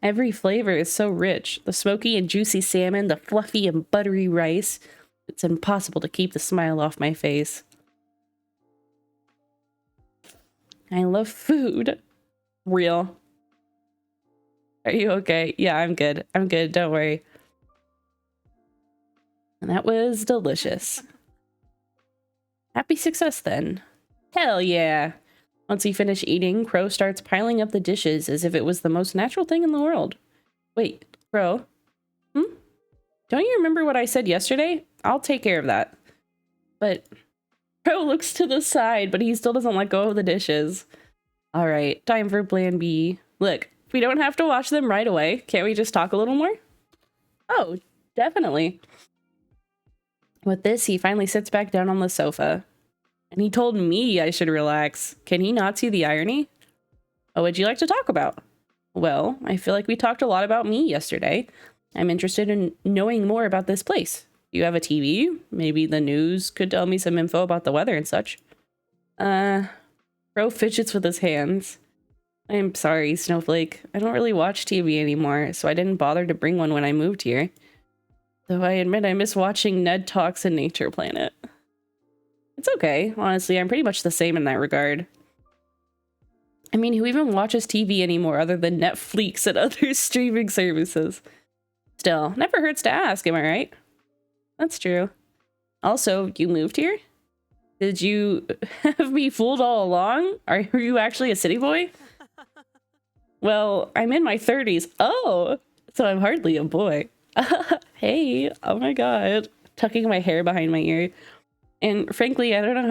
Every flavor is so rich. The smoky and juicy salmon, the fluffy and buttery rice. It's impossible to keep the smile off my face. I love food. Real. Are you okay? Yeah, I'm good. I'm good. Don't worry. And that was delicious. Happy success then. Hell yeah. Once we finish eating, Crow starts piling up the dishes as if it was the most natural thing in the world. Wait, Crow? Don't you remember what I said yesterday? I'll take care of that. But Crow looks to the side, but he still doesn't let go of the dishes. All right, time for plan B. Look, we don't have to wash them right away. Can't we just talk a little more? Oh, definitely. With this, he finally sits back down on the sofa. And he told me I should relax. Can he not see the irony? What would you like to talk about? Well, I feel like we talked a lot about me yesterday. I'm interested in knowing more about this place. You have a TV? Maybe the news could tell me some info about the weather and such. Crow fidgets with his hands. I'm sorry, Snowflake. I don't really watch TV anymore, so I didn't bother to bring one when I moved here. Though I admit I miss watching Ned Talks and Nature Planet. It's okay. Honestly, I'm pretty much the same in that regard. I mean, who even watches TV anymore other than Netflix and other streaming services? Still, never hurts to ask, am I right? That's true. Also, you moved here? Did you have me fooled all along? Are you actually a city boy? Well, I'm in my 30s. Oh, so I'm hardly a boy. Hey, oh my god. Tucking my hair behind my ear. And frankly, I don't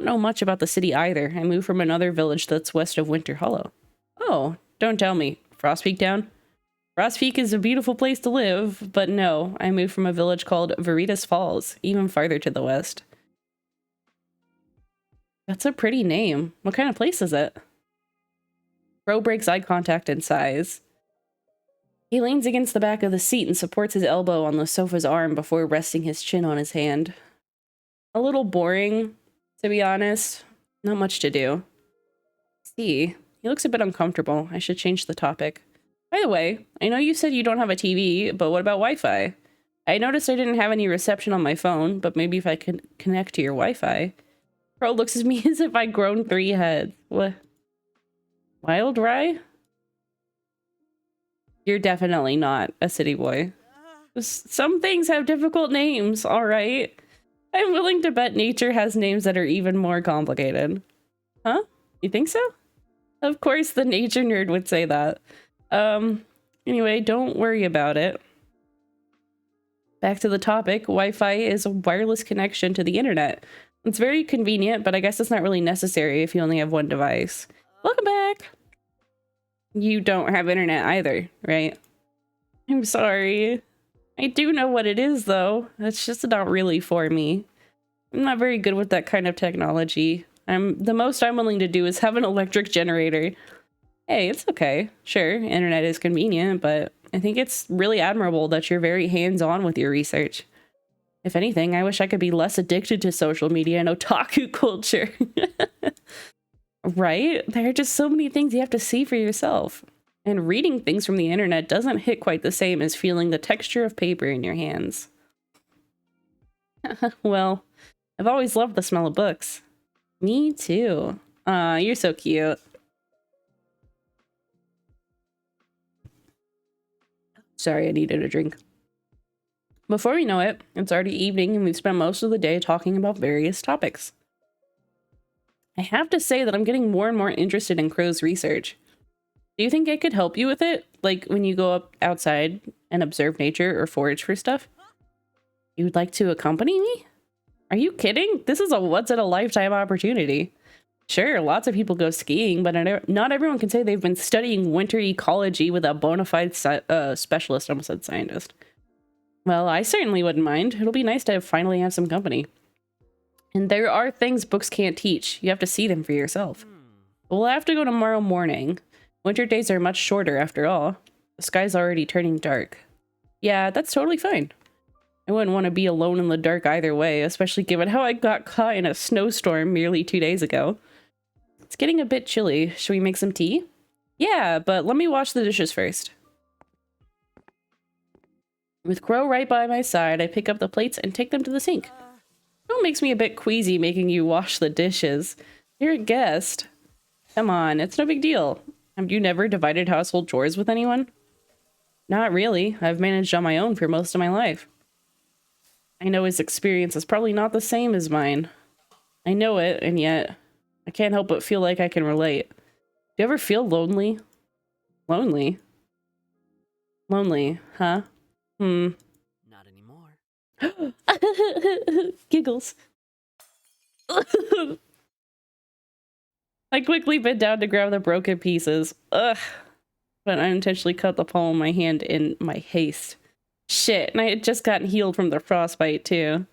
know much about the city either. I moved from another village that's west of Winter Hollow. Oh, don't tell me. Frostpeak Town? Frostpeak is a beautiful place to live, but no, I moved from a village called Veritas Falls, even farther to the west. That's a pretty name. What kind of place is it? Crow breaks eye contact and sighs. He leans against the back of the seat and supports his elbow on the sofa's arm before resting his chin on his hand. A little boring, to be honest. Not much to do. See, he looks a bit uncomfortable. I should change the topic. By the way, I know you said you don't have a TV, but what about Wi-Fi? I noticed I didn't have any reception on my phone, but maybe if I could connect to your Wi-Fi. Crow looks at me as if I'd grown 3 heads. What? Wild Rye? You're definitely not a city boy. Some things have difficult names, alright? I'm willing to bet nature has names that are even more complicated. Huh? You think so? Of course the nature nerd would say that. Anyway, don't worry about it. Back to the topic, Wi-Fi is a wireless connection to the internet. It's very convenient, but I guess it's not really necessary if you only have one device. Welcome back! You don't have internet either, right? I'm sorry. I do know what it is, though. It's just not really for me. I'm not very good with that kind of technology. The most I'm willing to do is have an electric generator. Hey, it's okay. Sure, internet is convenient, but I think it's really admirable that you're very hands-on with your research. If anything, I wish I could be less addicted to social media and otaku culture. Right? There are just so many things you have to see for yourself. And reading things from the internet doesn't hit quite the same as feeling the texture of paper in your hands. Well, I've always loved the smell of books. Me too. Aw, you're so cute. Sorry, I needed a drink. Before we know it, it's already evening and we've spent most of the day talking about various topics. I have to say that I'm getting more and more interested in Crow's research. Do you think I could help you with it? Like when you go up outside and observe nature or forage for stuff? You would like to accompany me? Are you kidding? This is a once-in-a-lifetime opportunity. Sure, lots of people go skiing, but not everyone can say they've been studying winter ecology with a bona fide specialist, I almost said scientist. Well, I certainly wouldn't mind. It'll be nice to finally have some company. And there are things books can't teach. You have to see them for yourself. We'll have to go tomorrow morning. Winter days are much shorter after all. The sky's already turning dark. Yeah, that's totally fine. I wouldn't want to be alone in the dark either way, especially given how I got caught in a snowstorm merely 2 days ago. It's getting a bit chilly. Should we make some tea? Yeah, but let me wash the dishes first. With Crow right by my side, I pick up the plates and take them to the sink. It makes me a bit queasy making you wash the dishes. You're a guest. Come on, it's no big deal. Have you never divided household chores with anyone? Not really. I've managed on my own for most of my life. I know his experience is probably not the same as mine. I know it, and yet I can't help but feel like I can relate. Do you ever feel lonely? Lonely? Lonely, huh? Not anymore. Giggles. I quickly bent down to grab the broken pieces. Ugh. But I unintentionally cut the palm of my hand in my haste. Shit, and I had just gotten healed from the frostbite, too.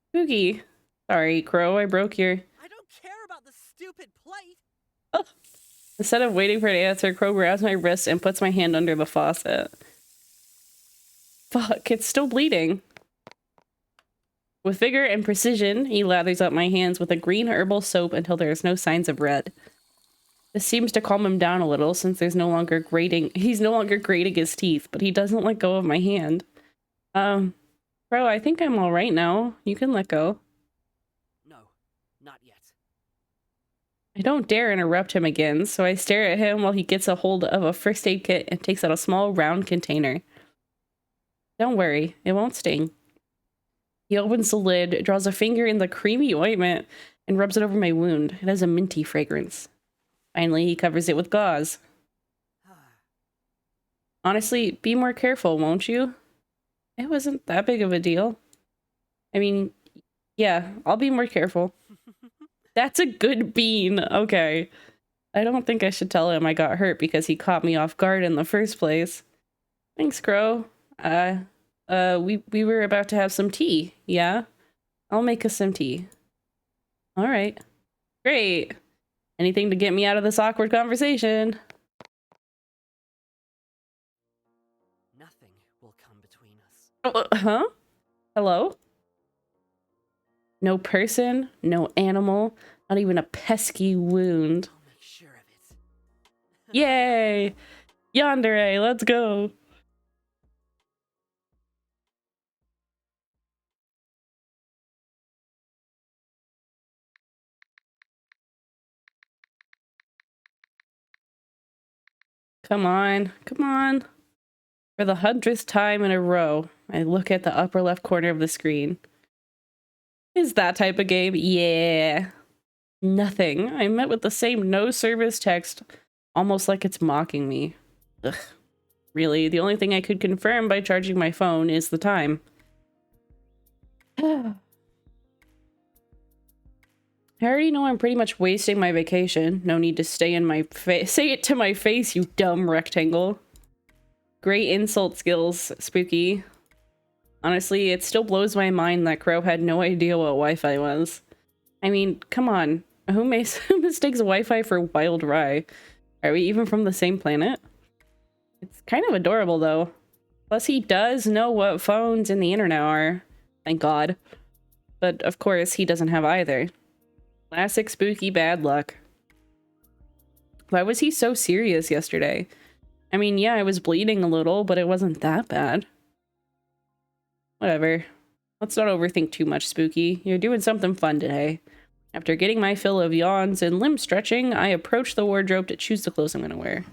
Spooky. Sorry, Crow, I broke your... I don't care about the stupid plate! Oh. Instead of waiting for an answer, Crow grabs my wrist and puts my hand under the faucet. Fuck, it's still bleeding. With vigor and precision, he lathers up my hands with a green herbal soap until there is no signs of red. This seems to calm him down a little since he's no longer grating his teeth, but he doesn't let go of my hand. Bro, I think I'm all right now. You can let go. No, not yet. I don't dare interrupt him again, so I stare at him while he gets a hold of a first aid kit and takes out a small round container. Don't worry, it won't sting. He opens the lid, draws a finger in the creamy ointment, and rubs it over my wound. It has a minty fragrance. Finally, he covers it with gauze. Honestly, be more careful, won't you? It wasn't that big of a deal. I mean, yeah, I'll be more careful. That's a good bean. Okay. I don't think I should tell him I got hurt because he caught me off guard in the first place. Thanks, Crow. We were about to have some tea, yeah? I'll make us some tea. All right. Great. Anything to get me out of this awkward conversation. Nothing will come between us. Huh? Hello? No person, no animal, not even a pesky wound. I'll make sure of it. Yay! Yandere, let's go! Come on, come on. For the 100th time in a row, I look at the upper left corner of the screen. Is that type of game? Yeah. Nothing. I met with the same no service text, almost like it's mocking me. Ugh. Really, the only thing I could confirm by charging my phone is the time. I already know I'm pretty much wasting my vacation. No need to stay in my face. Say it to my face, you dumb rectangle. Great insult skills, Spooky. Honestly, it still blows my mind that Crow had no idea what Wi-Fi was. I mean, come on. Who mistakes Wi-Fi for wild rye? Are we even from the same planet? It's kind of adorable, though. Plus, he does know what phones and the internet are. Thank God. But, of course, he doesn't have either. Classic Spooky bad luck. Why was he so serious yesterday? I mean, yeah, I was bleeding a little, but it wasn't that bad. Whatever. Let's not overthink too much, Spooky. You're doing something fun today. After getting my fill of yawns and limb stretching, I approach the wardrobe to choose the clothes I'm gonna wear.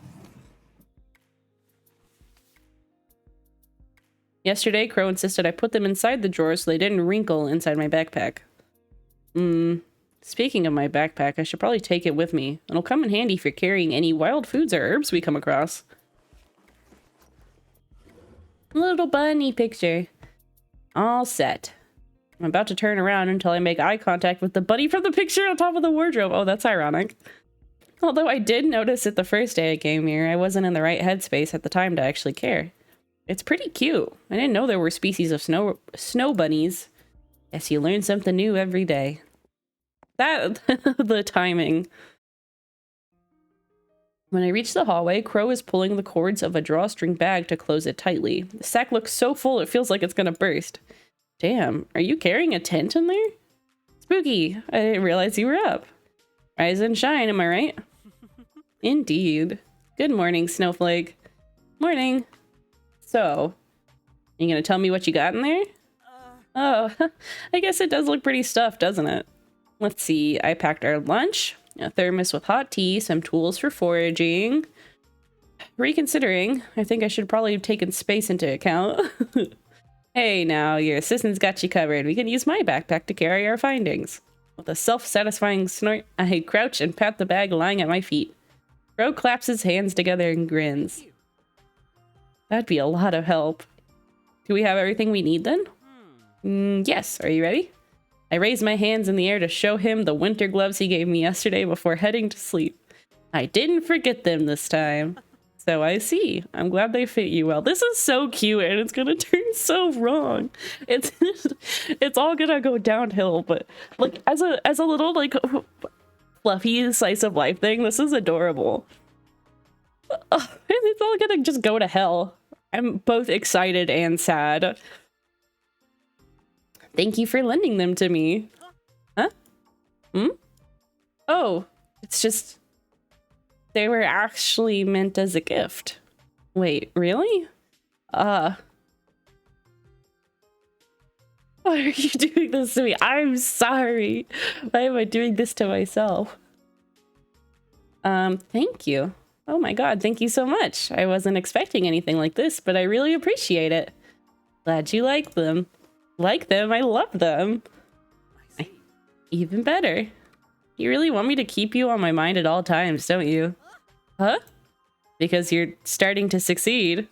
Yesterday, Crow insisted I put them inside the drawer so they didn't wrinkle inside my backpack. Speaking of my backpack, I should probably take it with me. It'll come in handy for carrying any wild foods or herbs we come across. Little bunny picture. All set. I'm about to turn around until I make eye contact with the bunny from the picture on top of the wardrobe. Oh, that's ironic. Although I did notice it the first day I came here, I wasn't in the right headspace at the time to actually care. It's pretty cute. I didn't know there were species of snow bunnies. Guess you learn something new every day. That, the timing. When I reach the hallway, Crow is pulling the cords of a drawstring bag to close it tightly. The sack looks so full it feels like it's gonna burst. Damn, are you carrying a tent in there? Spooky, I didn't realize you were up. Rise and shine, am I right? Indeed. Good morning, Snowflake. Morning. So, you gonna tell me what you got in there? Oh, I guess it does look pretty stuffed, doesn't it? Let's see, I packed our lunch, a thermos with hot tea, some tools for foraging. Reconsidering, I think I should probably have taken space into account. Hey now, your assistant's got you covered. We can use my backpack to carry our findings. With a self-satisfying snort, I crouch and pat the bag lying at my feet. Crow claps his hands together and grins. That'd be a lot of help. Do we have everything we need then? Yes, are you ready? I raised my hands in the air to show him the winter gloves he gave me yesterday before heading to sleep. I didn't forget them this time. So I see. I'm glad they fit you well. This is so cute and it's gonna turn so wrong. It's it's all gonna go downhill, but like as a little like fluffy slice of life thing, this is adorable. It's all gonna just go to hell. I'm both excited and sad. Thank you for lending them to me. Huh? Hmm? Oh, it's just... They were actually meant as a gift. Wait, really? Why are you doing this to me? I'm sorry. Why am I doing this to myself? Thank you. Oh my god, thank you so much. I wasn't expecting anything like this, but I really appreciate it. Glad you like them. Like them? I love them. Even better. You really want me to keep you on my mind at all times, don't you? Huh? Because you're starting to succeed.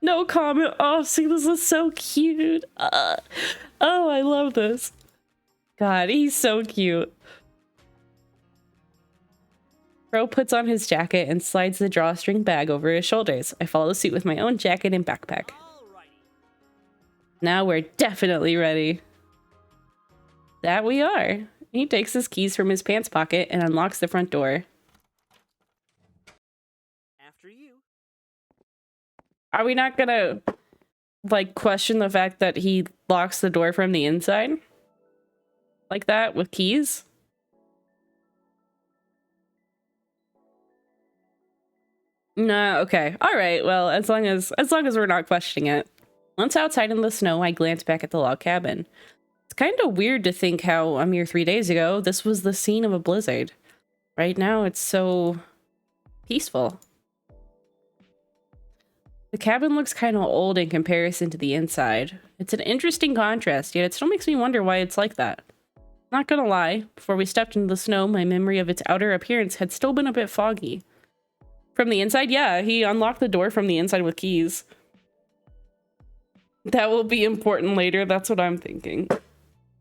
No comment. Oh, see, this is so cute. Oh, I love this. God, he's so cute. Crow puts on his jacket and slides the drawstring bag over his shoulders. I follow suit with my own jacket and backpack. Now we're definitely ready. That we are. He takes his keys from his pants pocket and unlocks the front door. After you. Are we not gonna, like, question the fact that he locks the door from the inside? Like that, with keys? No, okay. Alright, well, as long as we're not questioning it. Once outside in the snow, I glance back at the log cabin. It's kind of weird to think how a mere 3 days ago, this was the scene of a blizzard. Right now, it's so peaceful. The cabin looks kind of old in comparison to the inside. It's an interesting contrast, yet it still makes me wonder why it's like that. Not gonna lie, before we stepped into the snow, my memory of its outer appearance had still been a bit foggy. From the inside, yeah, he unlocked the door from the inside with keys. That will be important later, that's what I'm thinking.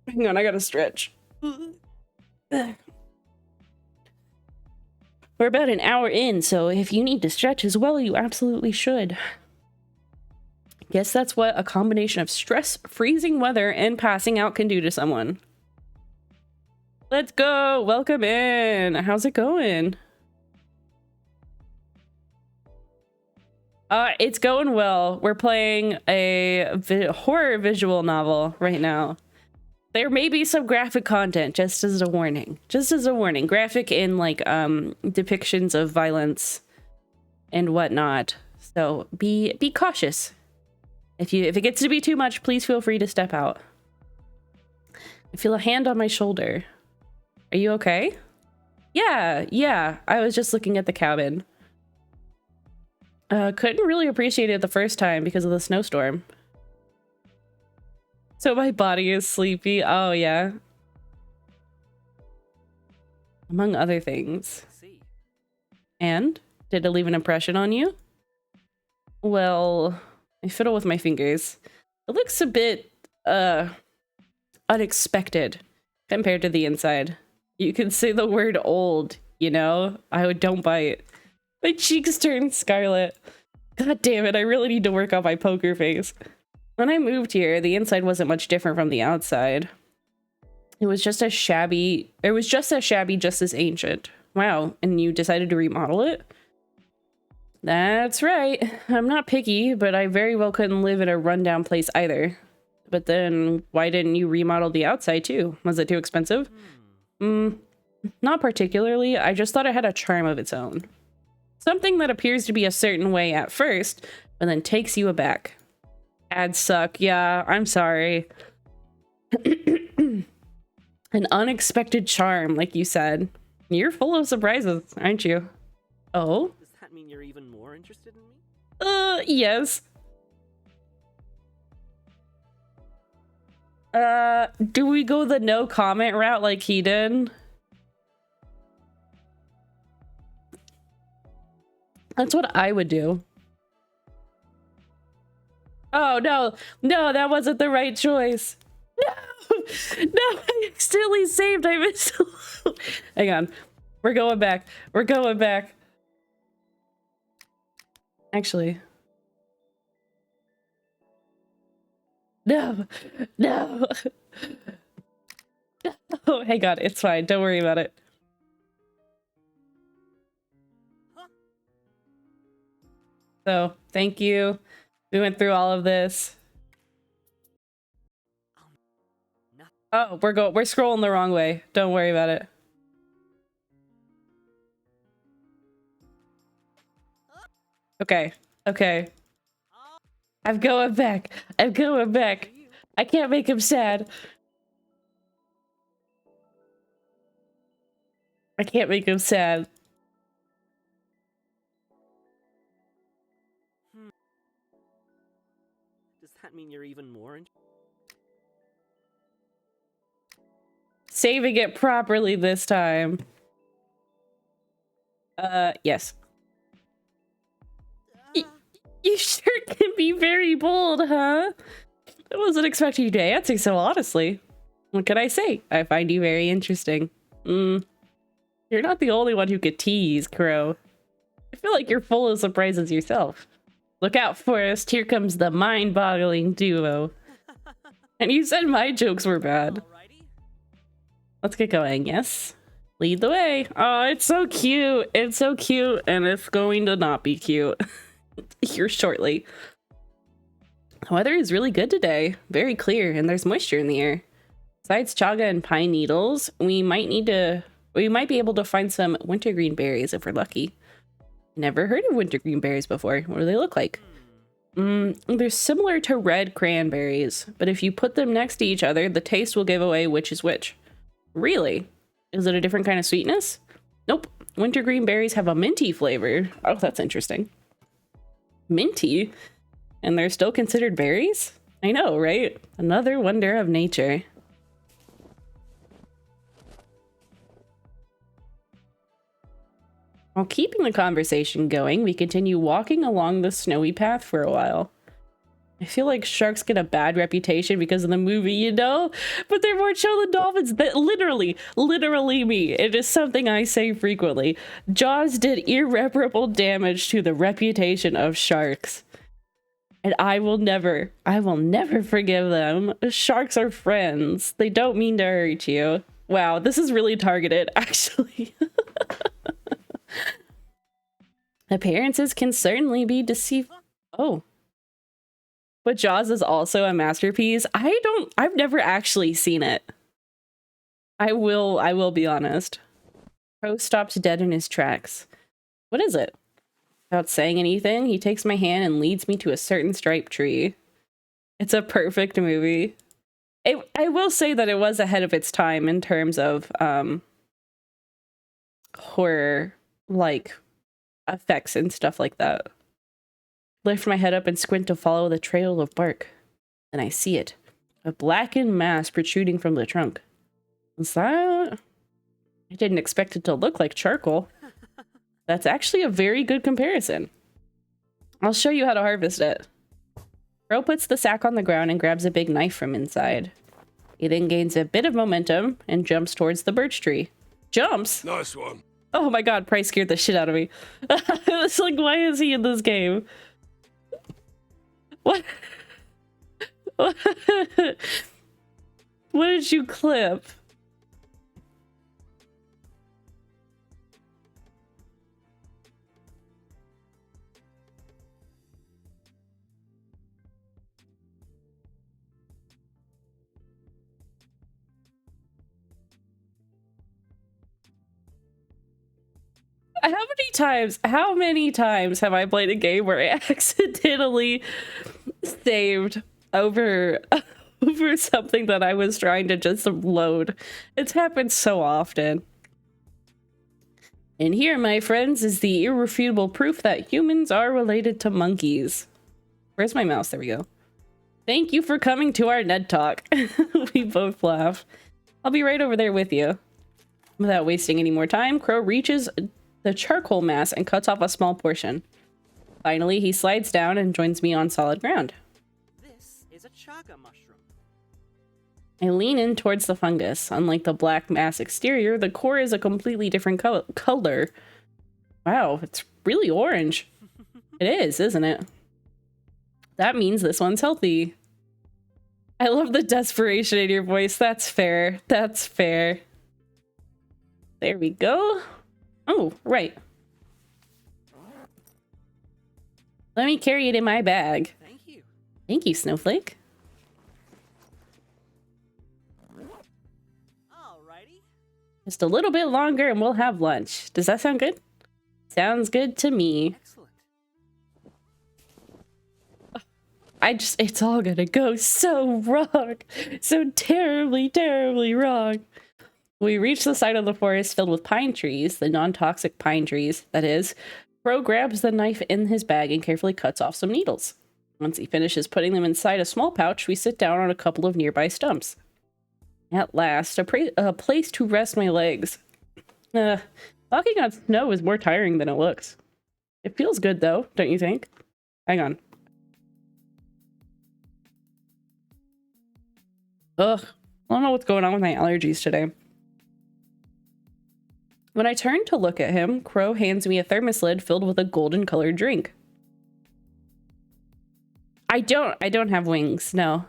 Hang on, I gotta stretch. We're about an hour in, so if you need to stretch as well, you absolutely should. Guess that's what a combination of stress, freezing weather, and passing out can do to someone. Let's go! Welcome in! How's it going? It's going well. We're playing a horror visual novel right now. There may be some graphic content, just as a warning. Just as a warning. Graphic in, like, depictions of violence and whatnot. So be cautious. If it gets to be too much, please feel free to step out. I feel a hand on my shoulder. Are you okay? Yeah. I was just looking at the cabin. Couldn't really appreciate it the first time because of the snowstorm. So my body is sleepy. Oh, yeah. Among other things. And? Did it leave an impression on you? Well, I fiddle with my fingers. It looks a bit, unexpected compared to the inside. You can say the word old, you know? Don't bite. My cheeks turn scarlet. God damn it, I really need to work on my poker face. When I moved here, the inside wasn't much different from the outside. It was just as shabby, just as ancient. Wow, and you decided to remodel it? That's right. I'm not picky, but I very well couldn't live in a rundown place either. But then, why didn't you remodel the outside too? Was it too expensive? Not particularly. I just thought it had a charm of its own. Something that appears to be a certain way at first, but then takes you aback. Ads suck. Yeah, I'm sorry. An unexpected charm, like you said. You're full of surprises, aren't you? Oh? Does that mean you're even more interested in me? Yes. Do we go the no comment route like he did? That's what I would do. Oh, no, that wasn't the right choice. No! No, I accidentally saved. I missed. Hang on. We're going back. We're going back. Actually. No. No. Oh, hang on. It's fine. Don't worry about it. So, thank you. We went through all of this. Oh, we're scrolling the wrong way. Don't worry about it. Okay. Okay. I'm going back. I'm going back. I can't make him sad. I can't make him sad. Does that mean you're even more Saving it properly this time. Yes. You sure can be very bold, huh? I wasn't expecting you to answer so honestly. What can I say? I find you very interesting. You're not the only one who could tease, Crow. I feel like you're full of surprises yourself. Look out, Forrest. Here comes the mind-boggling duo. And you said my jokes were bad. Alrighty. Let's get going, yes? Lead the way. Oh, it's so cute. It's so cute, and it's going to not be cute. Here shortly. The weather is really good today. Very clear, and there's moisture in the air. Besides chaga and pine needles, we might be able to find some wintergreen berries if we're lucky. Never heard of wintergreen berries before. What do they look like? They're similar to red cranberries, but if you put them next to each other, the taste will give away which is which. Really? Is it a different kind of sweetness? Nope. Wintergreen berries have a minty flavor. Oh, that's interesting. Minty? And they're still considered berries? I know, right? Another wonder of nature. While keeping the conversation going, we continue walking along the snowy path for a while. I feel like sharks get a bad reputation because of the movie, you know? But they're more chill than dolphins. That literally me. It is something I say frequently. Jaws did irreparable damage to the reputation of sharks. And I will never forgive them. Sharks are friends. They don't mean to hurt you. Wow, this is really targeted, actually. Appearances can certainly be deceived. Oh. But Jaws is also a masterpiece. I've never actually seen it. I will be honest. Crow stops dead in his tracks. What is it? Without saying anything, he takes my hand and leads me to a certain striped tree. It's a perfect movie. I will say that it was ahead of its time in terms of horror, like, effects and stuff like that. Lift my head up and squint to follow the trail of bark. Then I see it. A blackened mass protruding from the trunk. Is that... I didn't expect it to look like charcoal. That's actually a very good comparison. I'll show you how to harvest it. Crow puts the sack on the ground and grabs a big knife from inside. He then gains a bit of momentum and jumps towards the birch tree. Jumps? Nice one. Oh my god, Price scared the shit out of me. It's like, why is he in this game? What? What did you clip? How many times have I played a game where I accidentally saved over something that I was trying to just load? It's happened so often. And here, my friends, is the irrefutable proof that humans are related to monkeys. Where's my mouse? There we go. Thank you for coming to our Ned Talk. We both laugh. I'll be right over there with you. Without wasting any more time, Crow reaches the charcoal mass and cuts off a small portion. Finally, he slides down and joins me on solid ground. This is a chaga mushroom. I lean in towards the fungus. Unlike the black mass exterior, the core is a completely different color. Wow, it's really orange. It is, isn't it? That means this one's healthy. I love the desperation in your voice. That's fair. That's fair. There we go. Oh, right. Let me carry it in my bag. Thank you. Thank you, Snowflake. Alrighty. Just a little bit longer and we'll have lunch. Does that sound good? Sounds good to me. Excellent. It's all gonna go so wrong. So terribly, terribly wrong. We reach the side of the forest filled with pine trees, the non-toxic pine trees, that is. Crow grabs the knife in his bag and carefully cuts off some needles. Once he finishes putting them inside a small pouch, we sit down on a couple of nearby stumps. At last, a place to rest my legs. Walking on snow is more tiring than it looks. It feels good though, don't you think? Hang on. Ugh, I don't know what's going on with my allergies today. When I turn to look at him, Crow hands me a thermos lid filled with a golden colored drink. I don't have wings, no.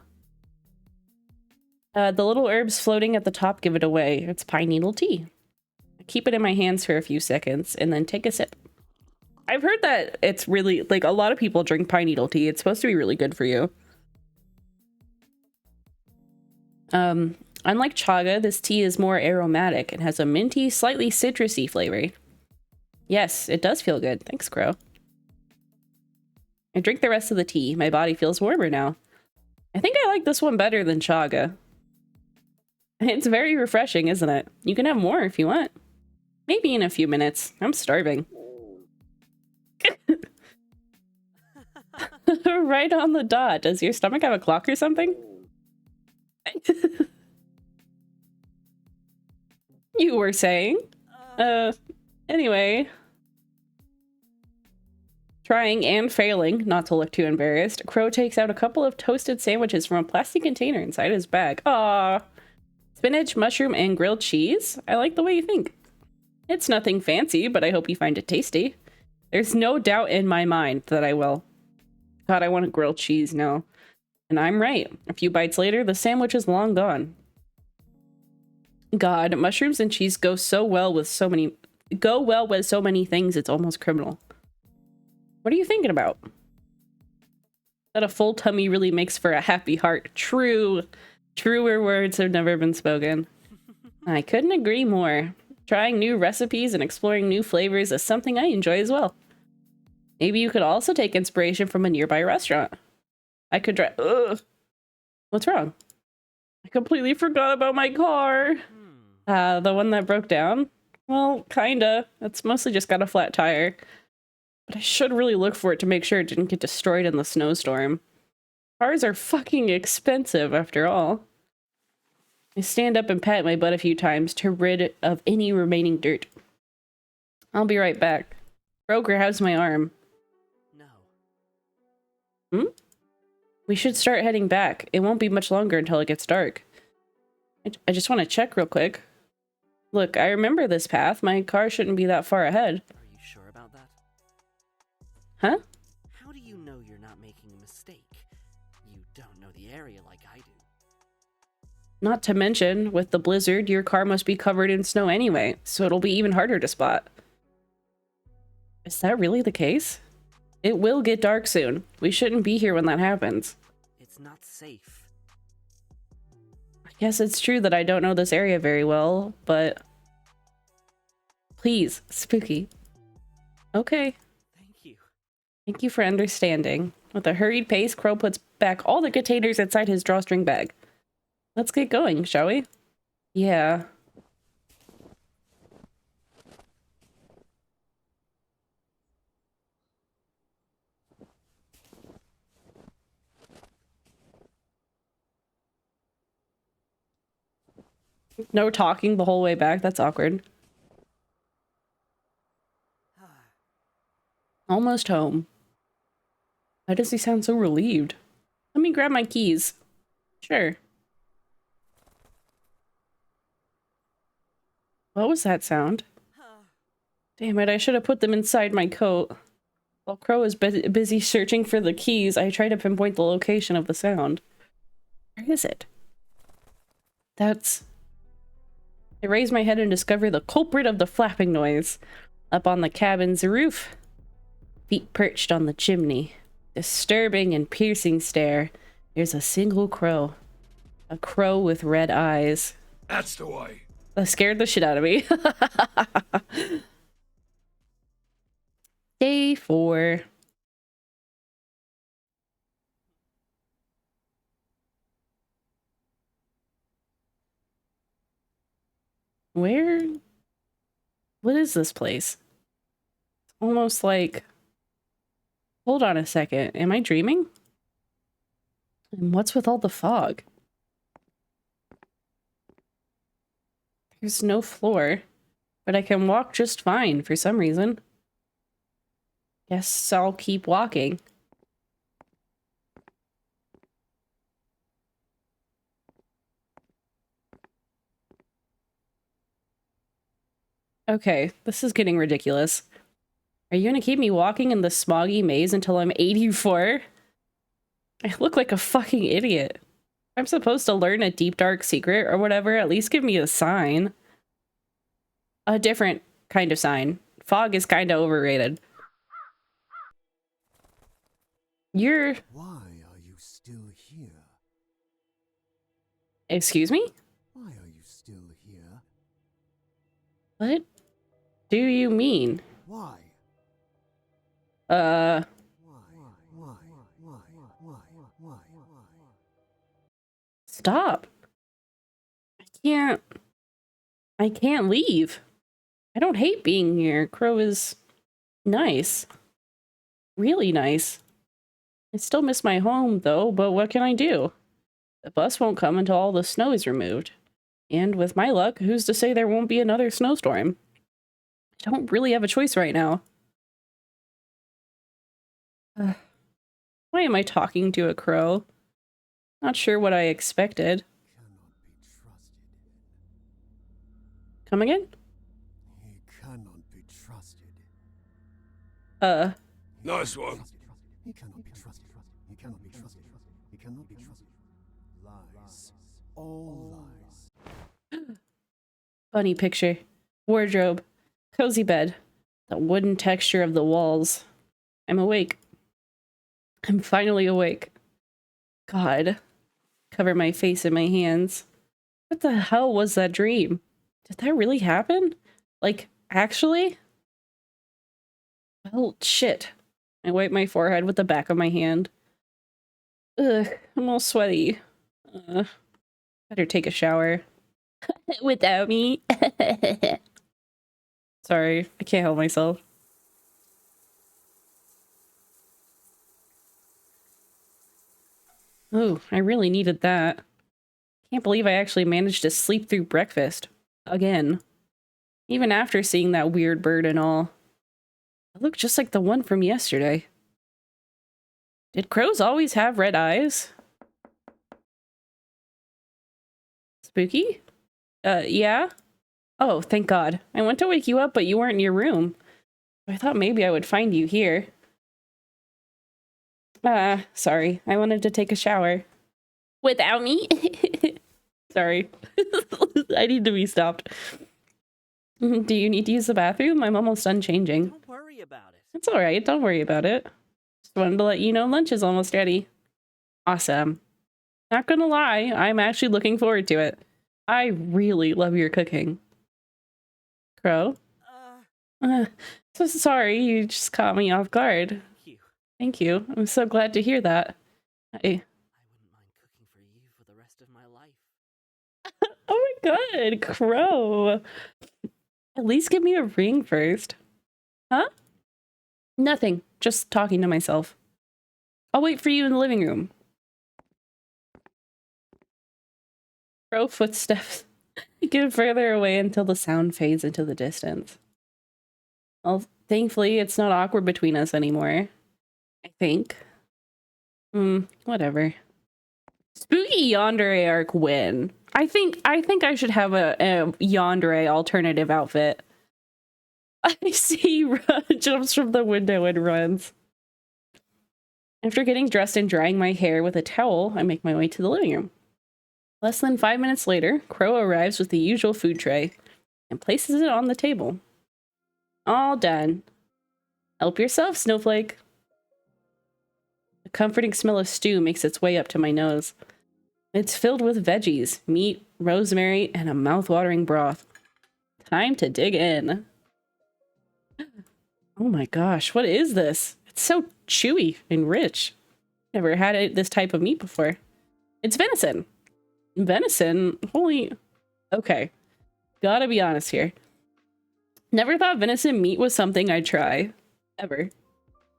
The little herbs floating at the top give it away. It's pine needle tea. I keep it in my hands for a few seconds and then take a sip. I've heard that it's really, like, a lot of people drink pine needle tea. It's supposed to be really good for you. Unlike chaga, this tea is more aromatic and has a minty, slightly citrusy flavor. Yes, it does feel good. Thanks, Crow. I drink the rest of the tea. My body feels warmer now. I think I like this one better than chaga. It's very refreshing, isn't it? You can have more if you want. Maybe in a few minutes. I'm starving. Right on the dot. Does your stomach have a clock or something? You were saying? Anyway. Trying and failing not to look too embarrassed, Crow takes out a couple of toasted sandwiches from a plastic container inside his bag. Aww. Spinach, mushroom, and grilled cheese? I like the way you think. It's nothing fancy, but I hope you find it tasty. There's no doubt in my mind that I will. God, I want a grilled cheese now. And I'm right. A few bites later, the sandwich is long gone. God, mushrooms and cheese go well with so many things, it's almost criminal. What are you thinking about? That a full tummy really makes for a happy heart. True. Truer words have never been spoken. I couldn't agree more. Trying new recipes and exploring new flavors is something I enjoy as well. Maybe you could also take inspiration from a nearby restaurant. I could try. Ugh. What's wrong? I completely forgot about my car. The one that broke down? Well, kinda. It's mostly just got a flat tire. But I should really look for it to make sure it didn't get destroyed in the snowstorm. Cars are fucking expensive, after all. I stand up and pat my butt a few times to rid of any remaining dirt. I'll be right back. Crow grabs my arm. No. We should start heading back. It won't be much longer until it gets dark. I just want to check real quick. Look, I remember this path. My car shouldn't be that far ahead. Are you sure about that? Huh? How do you know you're not making a mistake? You don't know the area like I do. Not to mention, with the blizzard, your car must be covered in snow anyway, so it'll be even harder to spot. Is that really the case? It will get dark soon. We shouldn't be here when that happens. It's not safe. I guess it's true that I don't know this area very well, but... Please, Spooky. Okay. Thank you. Thank you for understanding. With a hurried pace, Crow puts back all the containers inside his drawstring bag. Let's get going, shall we? Yeah. No talking the whole way back. That's awkward. Almost home. Why does he sound so relieved? Let me grab my keys. Sure. What was that sound? Damn it, I should have put them inside my coat. While Crow is busy searching for the keys, I try to pinpoint the location of the sound. Where is it? That's... I raise my head and discover the culprit of the flapping noise. Up on the cabin's roof. Feet perched on the chimney. Disturbing and piercing stare. There's a single crow. A crow with red eyes. That's the way. That scared the shit out of me. Day 4. Where? What is this place? It's almost like... Hold on a second. Am I dreaming? And what's with all the fog? There's no floor, but I can walk just fine for some reason. Guess I'll keep walking. Okay, this is getting ridiculous. Are you gonna keep me walking in the smoggy maze until I'm 84? I look like a fucking idiot. I'm supposed to learn a deep dark secret or whatever, at least give me a sign. A different kind of sign. Fog is kinda overrated. You're... Why are you still here? Excuse me? Why are you still here? What do you mean? Why? Uh... Why? Stop. I can't leave. I don't hate being here. Crow is nice. Really nice. I still miss my home, though, but what can I do? The bus won't come until all the snow is removed. And with my luck, who's to say there won't be another snowstorm? I don't really have a choice right now. Why am I talking to a crow? Not sure what I expected. Come again? He cannot be trusted. Nice one. He cannot be trusted. He cannot be trusted. He cannot be trusted. Lies. All lies. Funny picture. Wardrobe. Cozy bed. The wooden texture of the walls. I'm awake. I'm finally awake. God. Cover my face in my hands. What the hell was that dream? Did that really happen? Like, actually? Well, shit. I wipe my forehead with the back of my hand. Ugh, I'm all sweaty. Better take a shower. Without me. Sorry, I can't help myself. Ooh, I really needed that. Can't believe I actually managed to sleep through breakfast. Again. Even after seeing that weird bird and all. It looked just like the one from yesterday. Did crows always have red eyes? Spooky? Yeah? Oh, thank God. I went to wake you up, but you weren't in your room. I thought maybe I would find you here. Sorry. I wanted to take a shower. Without me? Sorry. I need to be stopped. Do you need to use the bathroom? I'm almost done changing. Don't worry about it. It's alright. Don't worry about it. Just wanted to let you know lunch is almost ready. Awesome. Not gonna lie, I'm actually looking forward to it. I really love your cooking. Crow? So sorry, you just caught me off guard. Thank you. Thank you. I'm so glad to hear that. I wouldn't mind cooking for you for the rest of my life. Oh my god, Crow. At least give me a ring first. Huh? Nothing. Just talking to myself. I'll wait for you in the living room. Crow footsteps get further away until the sound fades into the distance. Well, thankfully, it's not awkward between us anymore. I think. Whatever. Spooky Yandere arc win. I think I should have a yandere alternative outfit. I see Run jumps from the window and runs. After getting dressed and drying my hair with a towel, I make my way to the living room. Less than 5 minutes later, Crow arrives with the usual food tray and places it on the table. All done. Help yourself, Snowflake. A comforting smell of stew makes its way up to my nose. It's filled with veggies, meat, rosemary, and a mouth-watering broth. Time to dig in. Oh my gosh, what is this? It's so chewy and rich. Never had this type of meat before. It's venison. Venison? Holy... Okay. Gotta be honest here. Never thought venison meat was something I'd try. Ever.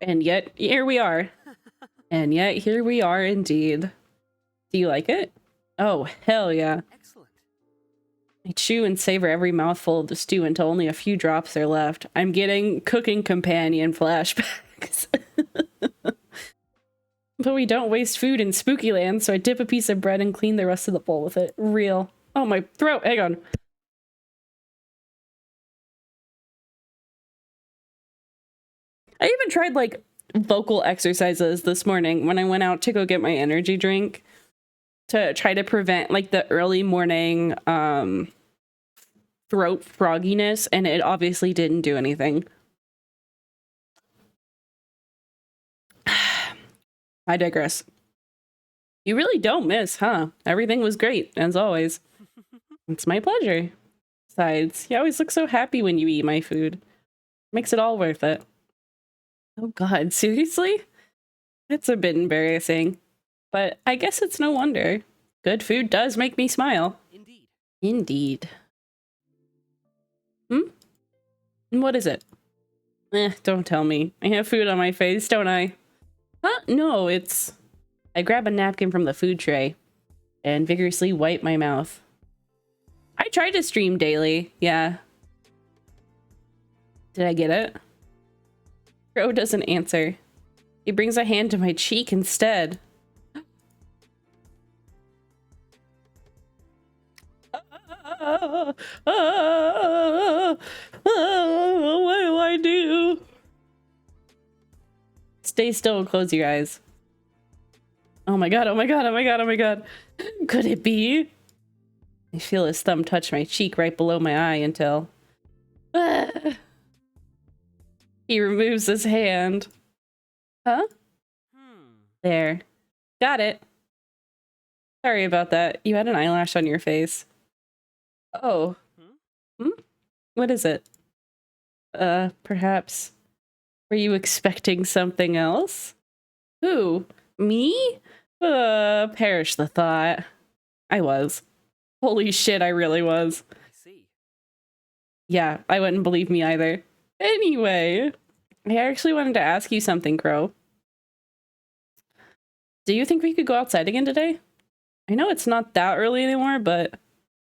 And yet, here we are. And yet, here we are indeed. Do you like it? Oh, hell yeah. Excellent. I chew and savor every mouthful of the stew until only a few drops are left. I'm getting cooking companion flashbacks. But we don't waste food in Spooky Land, so I dip a piece of bread and clean the rest of the bowl with it. Real. Oh, my throat. Hang on. I even tried, like, vocal exercises this morning when I went out to go get my energy drink to try to prevent, like, the early morning throat frogginess, and it obviously didn't do anything. I digress. You really don't miss, huh? Everything was great, as always. It's my pleasure. Besides, you always look so happy when you eat my food. Makes it all worth it. Oh god, seriously? It's a bit embarrassing. But I guess it's no wonder. Good food does make me smile. Indeed. Indeed. What is it? Don't tell me. I have food on my face, don't I? Huh? No, it's... I grab a napkin from the food tray and vigorously wipe my mouth. I try to stream daily, yeah. Did I get it? Crow doesn't answer. He brings a hand to my cheek instead. What do I do? Stay still and close your eyes. Oh my god, oh my god, oh my god, oh my god. Could it be? I feel his thumb touch my cheek right below my eye until... He removes his hand. Huh? There. Got it. Sorry about that. You had an eyelash on your face. Oh. What is it? Perhaps... Were you expecting something else? Who? Me? Perish the thought. I was. Holy shit, I really was. I see. Yeah, I wouldn't believe me either. Anyway, I actually wanted to ask you something, Crow. Do you think we could go outside again today? I know it's not that early anymore, but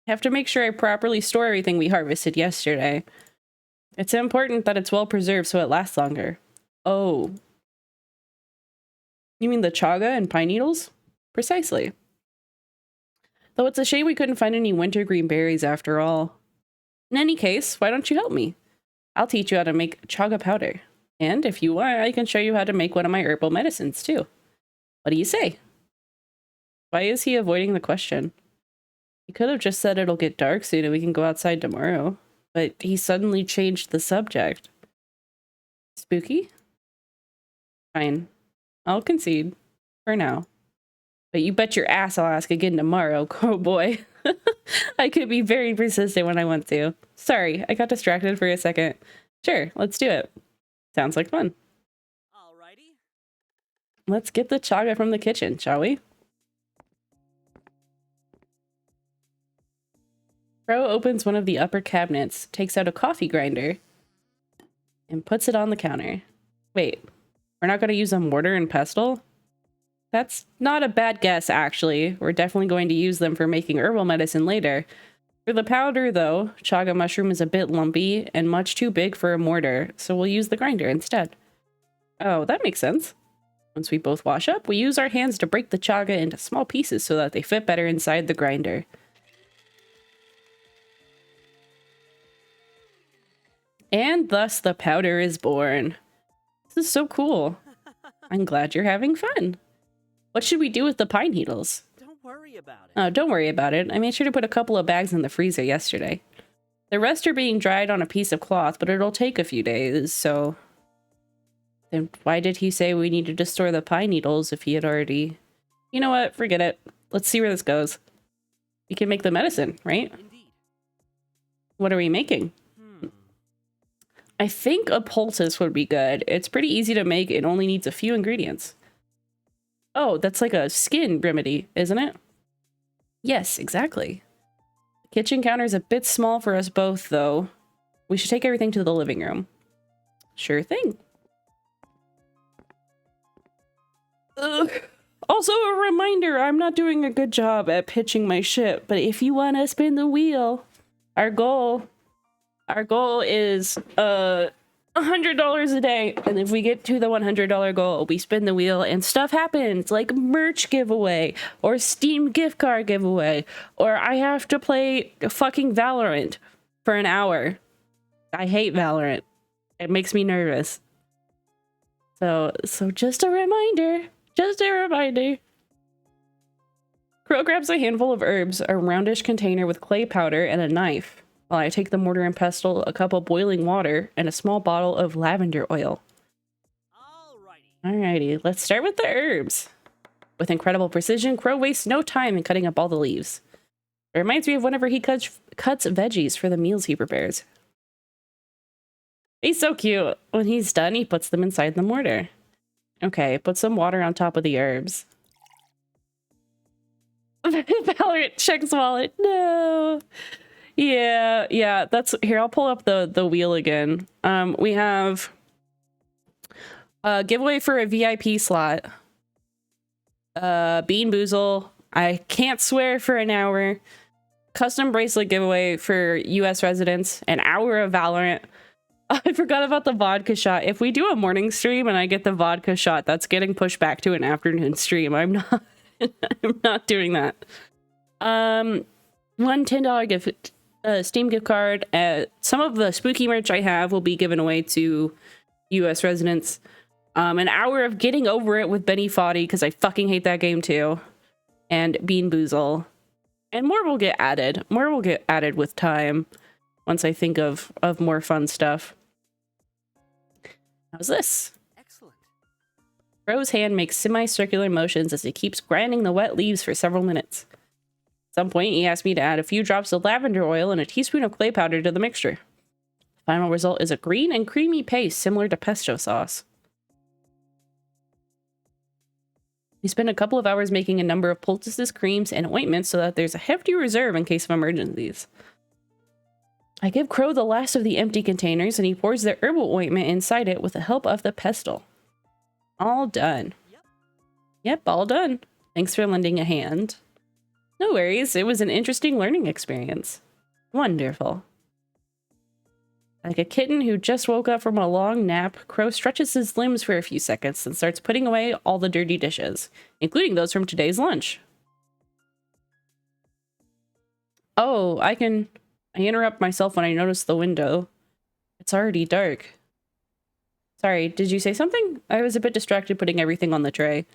I have to make sure I properly store everything we harvested yesterday. It's important that it's well preserved so it lasts longer. Oh. You mean the chaga and pine needles? Precisely. Though it's a shame we couldn't find any wintergreen berries after all. In any case, why don't you help me? I'll teach you how to make chaga powder. And if you want, I can show you how to make one of my herbal medicines too. What do you say? Why is he avoiding the question? He could have just said it'll get dark soon and we can go outside tomorrow. But he suddenly changed the subject. Spooky? Fine. I'll concede. For now. But you bet your ass I'll ask again tomorrow. Oh boy. I could be very persistent when I want to. Sorry, I got distracted for a second. Sure, let's do it. Sounds like fun. Alrighty. Let's get the chaga from the kitchen, shall we? Crow opens one of the upper cabinets, takes out a coffee grinder, and puts it on the counter. Wait, we're not going to use a mortar and pestle? That's not a bad guess, actually. We're definitely going to use them for making herbal medicine later. For the powder, though, chaga mushroom is a bit lumpy and much too big for a mortar, so we'll use the grinder instead. Oh, that makes sense. Once we both wash up, we use our hands to break the chaga into small pieces so that they fit better inside the grinder. And thus the powder is born. This is so cool. I'm glad you're having fun. What should we do with the pine needles? Don't worry about it. Oh, don't worry about it. I made sure to put a couple of bags in the freezer yesterday. The rest are being dried on a piece of cloth, but it'll take a few days, so... Then why did he say we needed to store the pine needles if he had already... You know what? Forget it. Let's see where this goes. We can make the medicine, right? Indeed. What are we making? I think a poultice would be good. It's pretty easy to make. It only needs a few ingredients. Oh, that's like a skin remedy, isn't it? Yes, exactly. The kitchen counter is a bit small for us both, though. We should take everything to the living room. Sure thing. Ugh. Also a reminder, I'm not doing a good job at pitching my ship, but if you want to spin the wheel, our goal is $100 a day, and if we get to the $100 goal, we spin the wheel and stuff happens, like merch giveaway or Steam gift card giveaway, or I have to play fucking Valorant for an hour. I hate Valorant. It makes me nervous. So just a reminder. Just a reminder. Crow grabs a handful of herbs, a roundish container with clay powder, and a knife, while I take the mortar and pestle, a cup of boiling water, and a small bottle of lavender oil. Alrighty, let's start with the herbs. With incredible precision, Crow wastes no time in cutting up all the leaves. It reminds me of whenever he cuts veggies for the meals he prepares. He's so cute. When he's done, he puts them inside the mortar. Okay, put some water on top of the herbs. Valorant checks wallet. No. Yeah, that's... Here, I'll pull up the wheel again. We have... giveaway for a VIP slot. Bean Boozle. I can't swear for an hour. Custom bracelet giveaway for US residents. An hour of Valorant. I forgot about the vodka shot. If we do a morning stream and I get the vodka shot, that's getting pushed back to an afternoon stream. I'm not doing that. One $10 gift, Steam gift card. Some of the spooky merch I have will be given away to US residents. An hour of Getting Over It with Benny Foddy, because I fucking hate that game too. And Bean Boozle. And more will get added. More will get added with time. Once I think of more fun stuff. How's this? Excellent. Crow's hand makes semicircular motions as he keeps grinding the wet leaves for several minutes. At some point, he asked me to add a few drops of lavender oil and a teaspoon of clay powder to the mixture. The final result is a green and creamy paste similar to pesto sauce. We spend a couple of hours making a number of poultices, creams, and ointments so that there's a hefty reserve in case of emergencies. I give Crow the last of the empty containers, and he pours the herbal ointment inside it with the help of the pestle. All done. Yep, all done. Thanks for lending a hand. No worries, it was an interesting learning experience. Wonderful. Like a kitten who just woke up from a long nap, Crow stretches his limbs for a few seconds and starts putting away all the dirty dishes, including those from today's lunch. Oh, I interrupt myself when I notice the window. It's already dark. Sorry, did you say something? I was a bit distracted putting everything on the tray.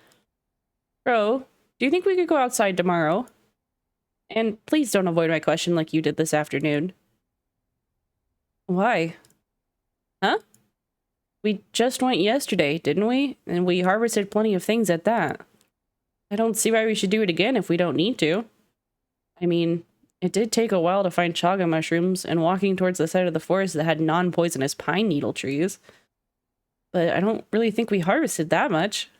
Bro, do you think we could go outside tomorrow? And please don't avoid my question like you did this afternoon. Why? Huh? We just went yesterday, didn't we? And we harvested plenty of things at that. I don't see why we should do it again if we don't need to. I mean... It did take a while to find chaga mushrooms and walking towards the side of the forest that had non-poisonous pine needle trees. But I don't really think we harvested that much.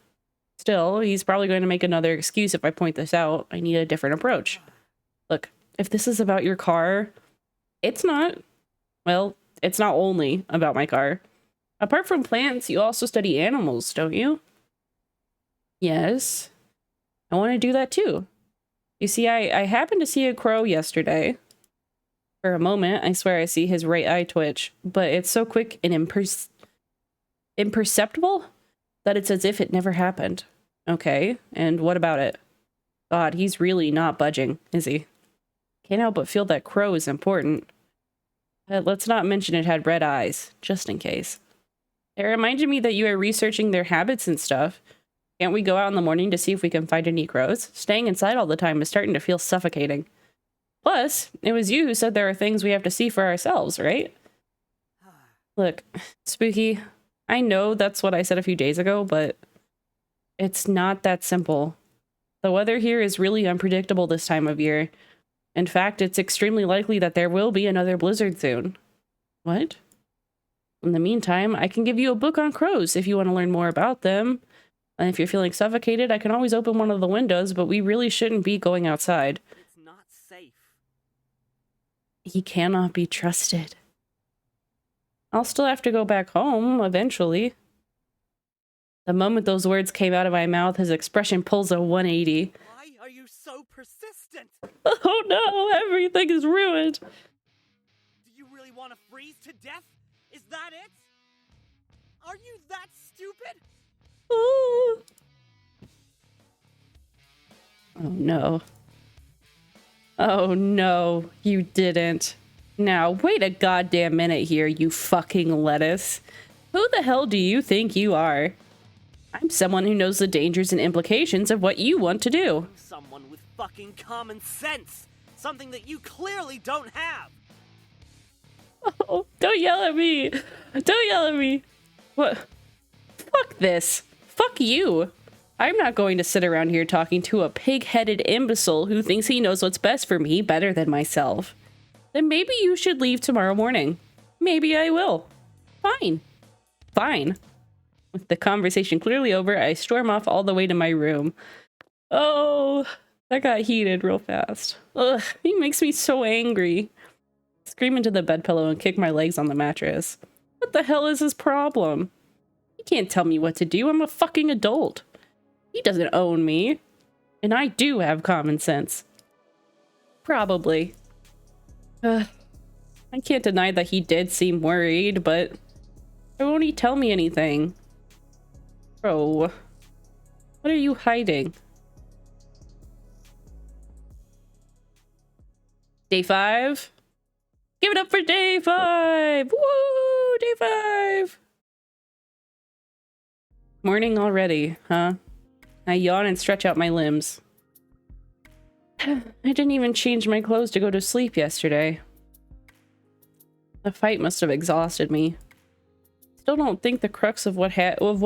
Still, he's probably going to make another excuse if I point this out. I need a different approach. Look, if this is about your car, it's not. Well, it's not only about my car. Apart from plants, you also study animals, don't you? Yes. I want to do that too. You see, I happened to see a crow yesterday. For a moment, I swear I see his right eye twitch, but it's so quick and imperceptible that it's as if it never happened. Okay, and what about it? God, he's really not budging, is he? Can't help but feel that Crow is important. Let's not mention it had red eyes, just in case. It reminded me that you are researching their habits and stuff. Can't we go out in the morning to see if we can find any crows? Staying inside all the time is starting to feel suffocating. Plus, it was you who said there are things we have to see for ourselves, right? Look, Spooky, I know that's what I said a few days ago, but it's not that simple. The weather here is really unpredictable this time of year. In fact, it's extremely likely that there will be another blizzard soon. What? In the meantime, I can give you a book on crows if you want to learn more about them. And if you're feeling suffocated, I can always open one of the windows, but we really shouldn't be going outside. It's not safe. He cannot be trusted. I'll still have to go back home, eventually. The moment those words came out of my mouth, his expression pulls a 180. Why are you so persistent? Oh no, everything is ruined. Do you really want to freeze to death? Is that it? Are you that stupid? Ooh. Oh no. Oh no, you didn't. Now, wait a goddamn minute here, you fucking lettuce. Who the hell do you think you are? I'm someone who knows the dangers and implications of what you want to do. Someone with fucking common sense. Something that you clearly don't have. Oh, don't yell at me. Don't yell at me. What? Fuck this. Fuck you. I'm not going to sit around here talking to a pig-headed imbecile who thinks he knows what's best for me better than myself. Then maybe you should leave tomorrow morning. Maybe I will. Fine. Fine. With the conversation clearly over, I storm off all the way to my room. Oh, that got heated real fast. Ugh, he makes me so angry. Scream into the bedpillow and kick my legs on the mattress. What the hell is his problem? He can't tell me what to do. I'm a fucking adult. He doesn't own me. And I do have common sense. Probably. I can't deny that he did seem worried, but why won't he tell me anything? Bro, what are you hiding? Day 5? Give it up for day 5! Woo! Day 5! Morning already, huh? I yawn and stretch out my limbs. I didn't even change my clothes to go to sleep yesterday. The fight must have exhausted me. Still don't think the crux of what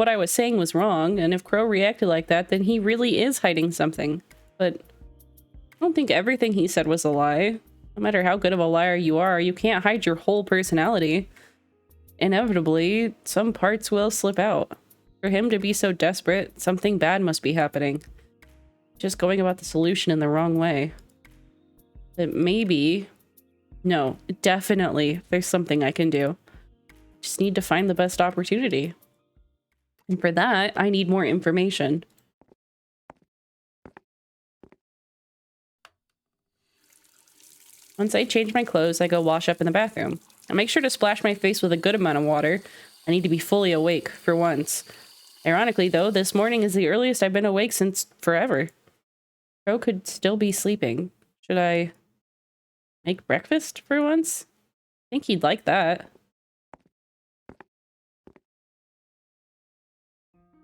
I was saying was wrong, and if Crow reacted like that, then he really is hiding something. But I don't think everything he said was a lie. No matter how good of a liar you are, you can't hide your whole personality. Inevitably, some parts will slip out. For him to be so desperate, something bad must be happening. Just going about the solution in the wrong way. But maybe... No, definitely, there's something I can do. Just need to find the best opportunity. And for that, I need more information. Once I change my clothes, I go wash up in the bathroom. I make sure to splash my face with a good amount of water. I need to be fully awake, for once. Ironically, though, this morning is the earliest I've been awake since forever. Crow could still be sleeping. Should I make breakfast for once? I think he'd like that.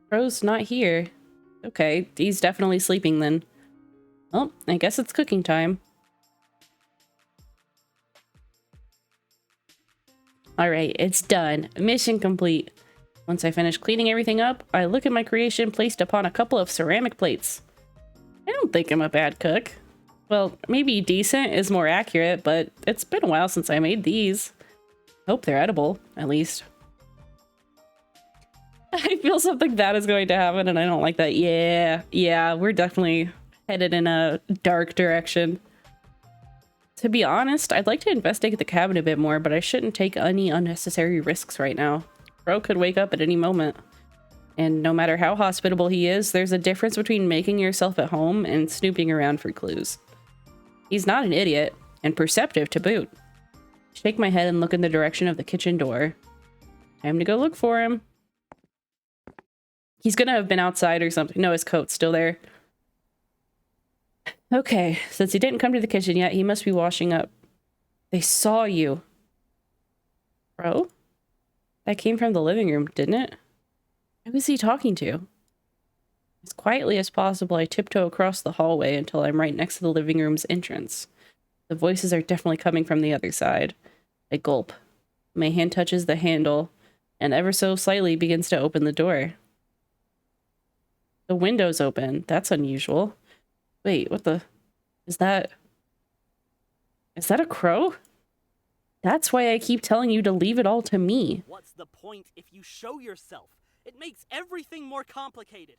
Crow's not here. Okay, he's definitely sleeping then. Well, I guess it's cooking time. Alright, it's done. Mission complete. Once I finish cleaning everything up, I look at my creation placed upon a couple of ceramic plates. I don't think I'm a bad cook. Well, maybe decent is more accurate, but it's been a while since I made these. Hope they're edible, at least. I feel something bad is going to happen and I don't like that. Yeah, we're definitely headed in a dark direction. To be honest, I'd like to investigate the cabin a bit more, but I shouldn't take any unnecessary risks right now. Crow could wake up at any moment. And no matter how hospitable he is, there's a difference between making yourself at home and snooping around for clues. He's not an idiot, and perceptive to boot. Shake my head and look in the direction of the kitchen door. Time to go look for him. He's gonna have been outside or something. No, his coat's still there. Okay, since he didn't come to the kitchen yet, he must be washing up. They saw you. Bro? That came from the living room, didn't it? Who was he talking to? As quietly as possible, I tiptoe across the hallway until I'm right next to the living room's entrance. The voices are definitely coming from the other side. I gulp. My hand touches the handle, and ever so slightly begins to open the door. The window's open. That's unusual. Wait, what the... Is that a crow? That's why I keep telling you to leave it all to me. What's the point if you show yourself? It makes everything more complicated.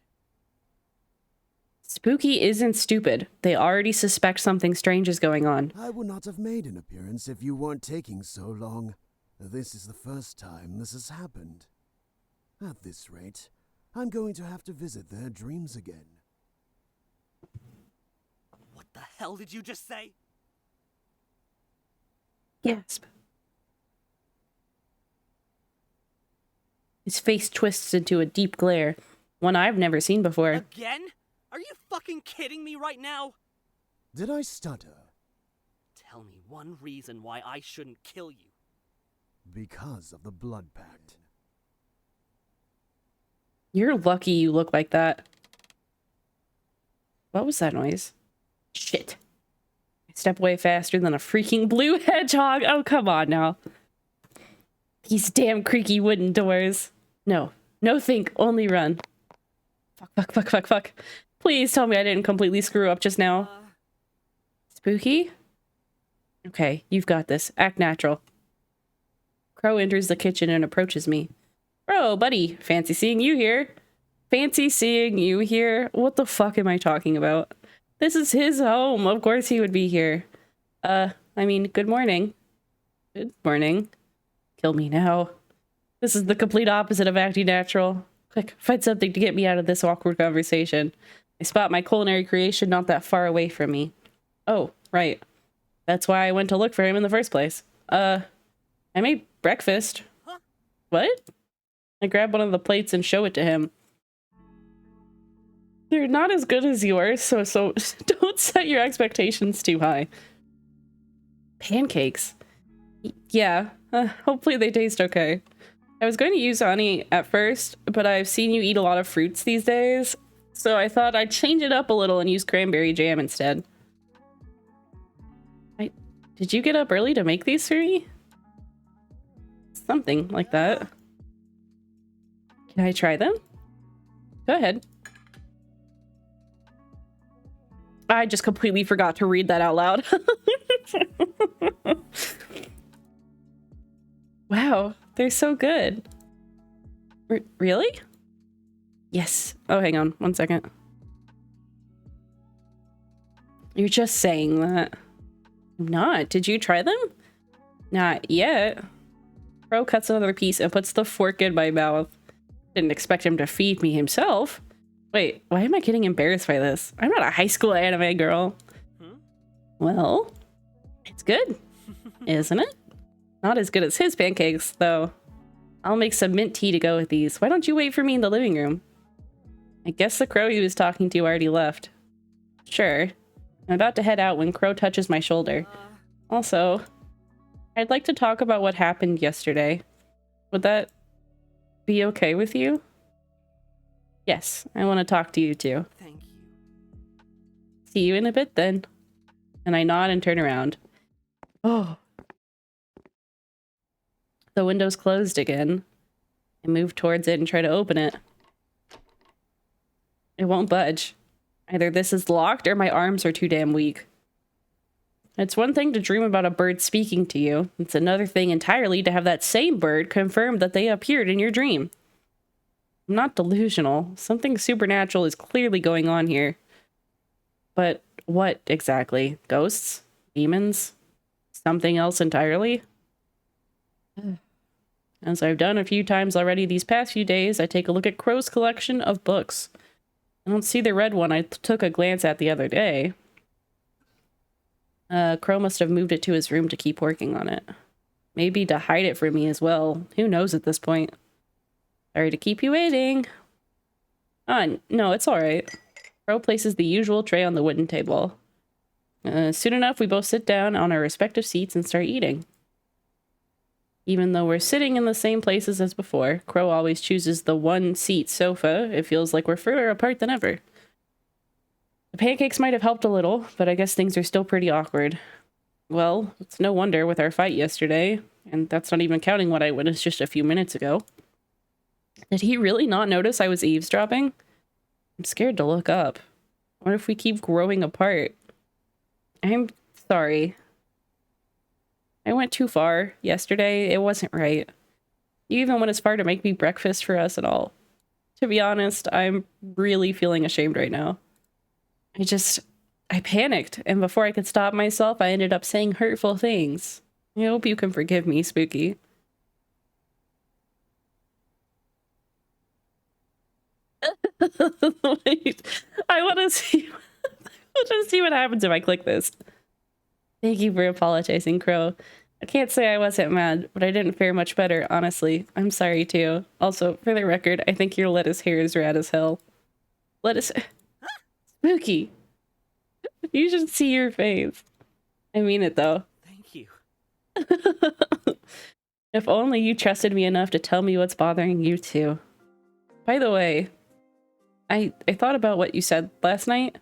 Spooky isn't stupid. They already suspect something strange is going on. I would not have made an appearance if you weren't taking so long. This is the first time this has happened. At this rate, I'm going to have to visit their dreams again. What the hell did you just say? Gasp. His face twists into a deep glare, one I've never seen before. Again? Are you fucking kidding me right now? Did I stutter? Tell me one reason why I shouldn't kill you. Because of the blood pact. You're lucky you look like that. What was that noise? Shit. I step away faster than a freaking blue hedgehog. Oh, come on now. These damn creaky wooden doors. No. No think, only run. Fuck. Please tell me I didn't completely screw up just now. Spooky? Okay, you've got this. Act natural. Crow enters the kitchen and approaches me. Bro, buddy, fancy seeing you here. Fancy seeing you here? What the fuck am I talking about? This is his home. Of course he would be here. Good morning. Good morning. Kill me now. This is the complete opposite of acting natural. Quick, find something to get me out of this awkward conversation. I spot my culinary creation not that far away from me. Oh, right. That's why I went to look for him in the first place. I made breakfast. Huh? What? I grab one of the plates and show it to him. They're not as good as yours, so don't set your expectations too high. Pancakes? Yeah, hopefully they taste okay. I was going to use honey at first, but I've seen you eat a lot of fruits these days, so I thought I'd change it up a little and use cranberry jam instead. Did you get up early to make these for me? Something like that. Can I try them? Go ahead. I just completely forgot to read that out loud. Wow, they're so good. Really? Yes. Oh, hang on 1 second. You're just saying that. I'm not. Did you try them? Not yet. Crow cuts another piece and puts the fork in my mouth. Didn't expect him to feed me himself. Wait, why am I getting embarrassed by this? I'm not a high school anime girl. Well, it's good, isn't it? Not as good as his pancakes, though. I'll make some mint tea to go with these. Why don't you wait for me in the living room? I guess the crow he was talking to already left. Sure. I'm about to head out when Crow touches my shoulder. Also, I'd like to talk about what happened yesterday. Would that be okay with you? Yes, I want to talk to you too. Thank you. See you in a bit then. And I nod and turn around. Oh. The window's closed again. I move towards it and try to open it. It won't budge. Either this is locked or my arms are too damn weak. It's one thing to dream about a bird speaking to you. It's another thing entirely to have that same bird confirm that they appeared in your dream. I'm not delusional. Something supernatural is clearly going on here. But what exactly? Ghosts? Demons? Something else entirely? As I've done a few times already these past few days, I take a look at Crow's collection of books. I don't see the red one I took a glance at the other day. Crow must have moved it to his room to keep working on it. Maybe to hide it from me as well. Who knows at this point? Sorry to keep you waiting. No, it's alright. Crow places the usual tray on the wooden table. Soon enough, we both sit down on our respective seats and start eating. Even though we're sitting in the same places as before, Crow always chooses the one-seat sofa. It feels like we're further apart than ever. The pancakes might have helped a little, but I guess things are still pretty awkward. Well, it's no wonder with our fight yesterday, and that's not even counting what I witnessed just a few minutes ago. Did he really not notice I was eavesdropping? I'm scared to look up. What if we keep growing apart? I'm sorry. I went too far yesterday. It wasn't right. You even went as far to make me breakfast for us and all. To be honest, I'm really feeling ashamed right now. I panicked, and before I could stop myself, I ended up saying hurtful things. I hope you can forgive me, Spooky. Wait, I want to see. I'll just see what happens if I click this. Thank you for apologizing, Crow. I can't say I wasn't mad, but I didn't fare much better, honestly. I'm sorry, too. Also, for the record, I think your lettuce hair is rad as hell. Lettuce... Spooky! You should see your face. I mean it, though. Thank you. If only you trusted me enough to tell me what's bothering you, too. By the way, I thought about what you said last night.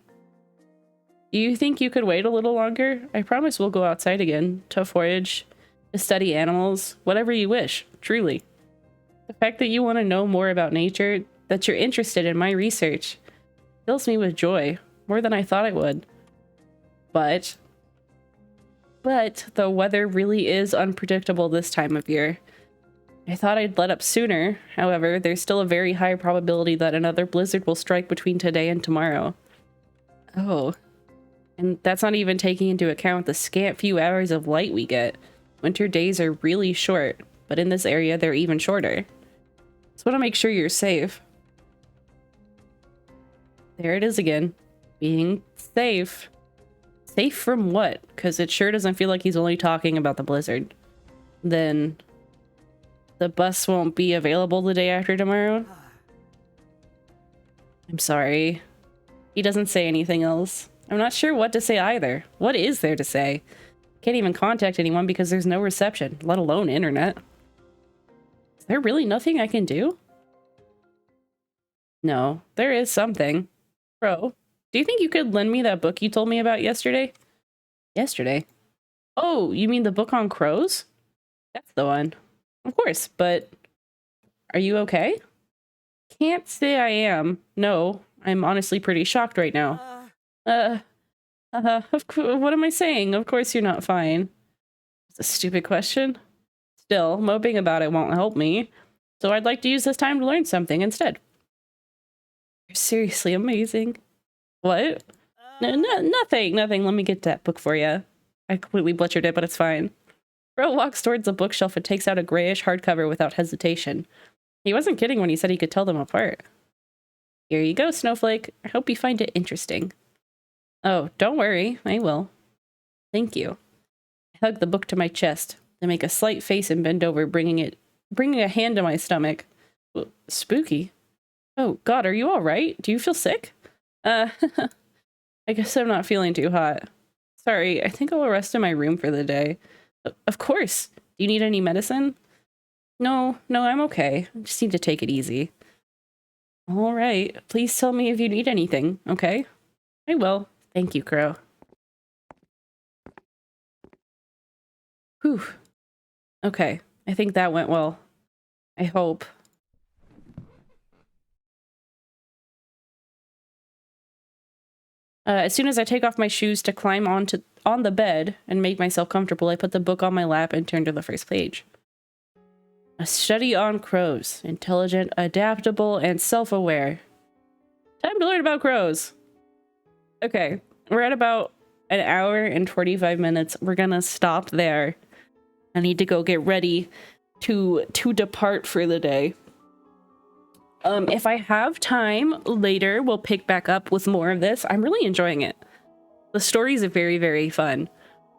Do you think you could wait a little longer? I promise we'll go outside again, to forage, to study animals, whatever you wish, truly. The fact that you want to know more about nature, that you're interested in my research, fills me with joy, more than I thought it would. But the weather really is unpredictable this time of year. I thought I'd let up sooner, however, there's still a very high probability that another blizzard will strike between today and tomorrow. Oh. And that's not even taking into account the scant few hours of light we get. Winter days are really short, but in this area they're even shorter. Just want to make sure you're safe. There it is again. Being safe. Safe from what? Because it sure doesn't feel like he's only talking about the blizzard. Then the bus won't be available the day after tomorrow? I'm sorry. He doesn't say anything else. I'm not sure what to say either. What is there to say? Can't even contact anyone because there's no reception, let alone internet. Is there really nothing I can do? No, there is something. Bro, do you think you could lend me that book you told me about yesterday? Yesterday? Oh, you mean the book on crows? That's the one. Of course, but are you okay? Can't say I am. No, I'm honestly pretty shocked right now. What am I saying? Of course you're not fine. It's a stupid question. Still, moping about it won't help me. So I'd like to use this time to learn something instead. You're seriously amazing. What? Nothing. Let me get that book for you. I completely butchered it, but it's fine. Bro walks towards the bookshelf and takes out a grayish hardcover without hesitation. He wasn't kidding when he said he could tell them apart. Here you go, Snowflake. I hope you find it interesting. Oh, don't worry. I will. Thank you. I hug the book to my chest, then make a slight face and bend over, bringing a hand to my stomach. Spooky. Oh, God, are you all right? Do you feel sick? I guess I'm not feeling too hot. Sorry, I think I'll rest in my room for the day. Of course. Do you need any medicine? No, I'm okay. I just need to take it easy. All right. Please tell me if you need anything, okay? I will. Thank you, Crow. Whew. Okay, I think that went well. I hope. As soon as I take off my shoes to climb on the bed and make myself comfortable, I put the book on my lap and turn to the first page. A study on crows. Intelligent, adaptable, and self-aware. Time to learn about crows. Okay, we're at about an hour and 45 minutes. We're gonna stop there. I need to go get ready to depart for the day. If I have time later, we'll pick back up with more of this. I'm really enjoying it. The stories are very, very fun.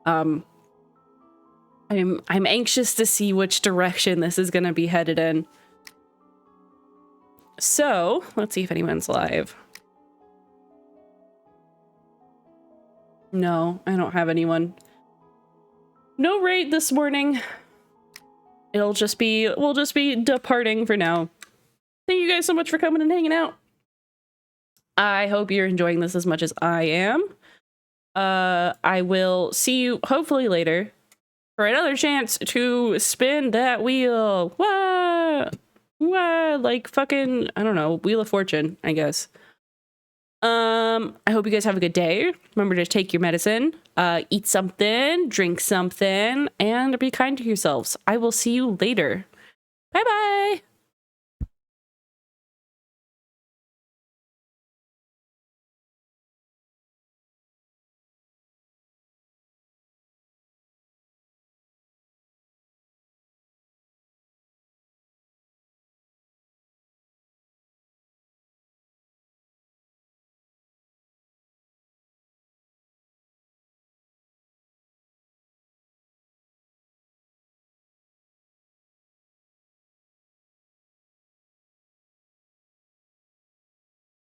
I'm anxious to see which direction this is gonna be headed in. So, let's see if anyone's live. No, I don't have anyone. No raid this morning. we'll just be departing for now. Thank you guys so much for coming and hanging out. I hope you're enjoying this as much as I am. I will see you hopefully later for another chance to spin that wheel. Wah! Wah! Like fucking, I don't know, Wheel of Fortune, I guess. I hope you guys have a good day. Remember to take your medicine, eat something, drink something, and be kind to yourselves. I will see you later. Bye-bye!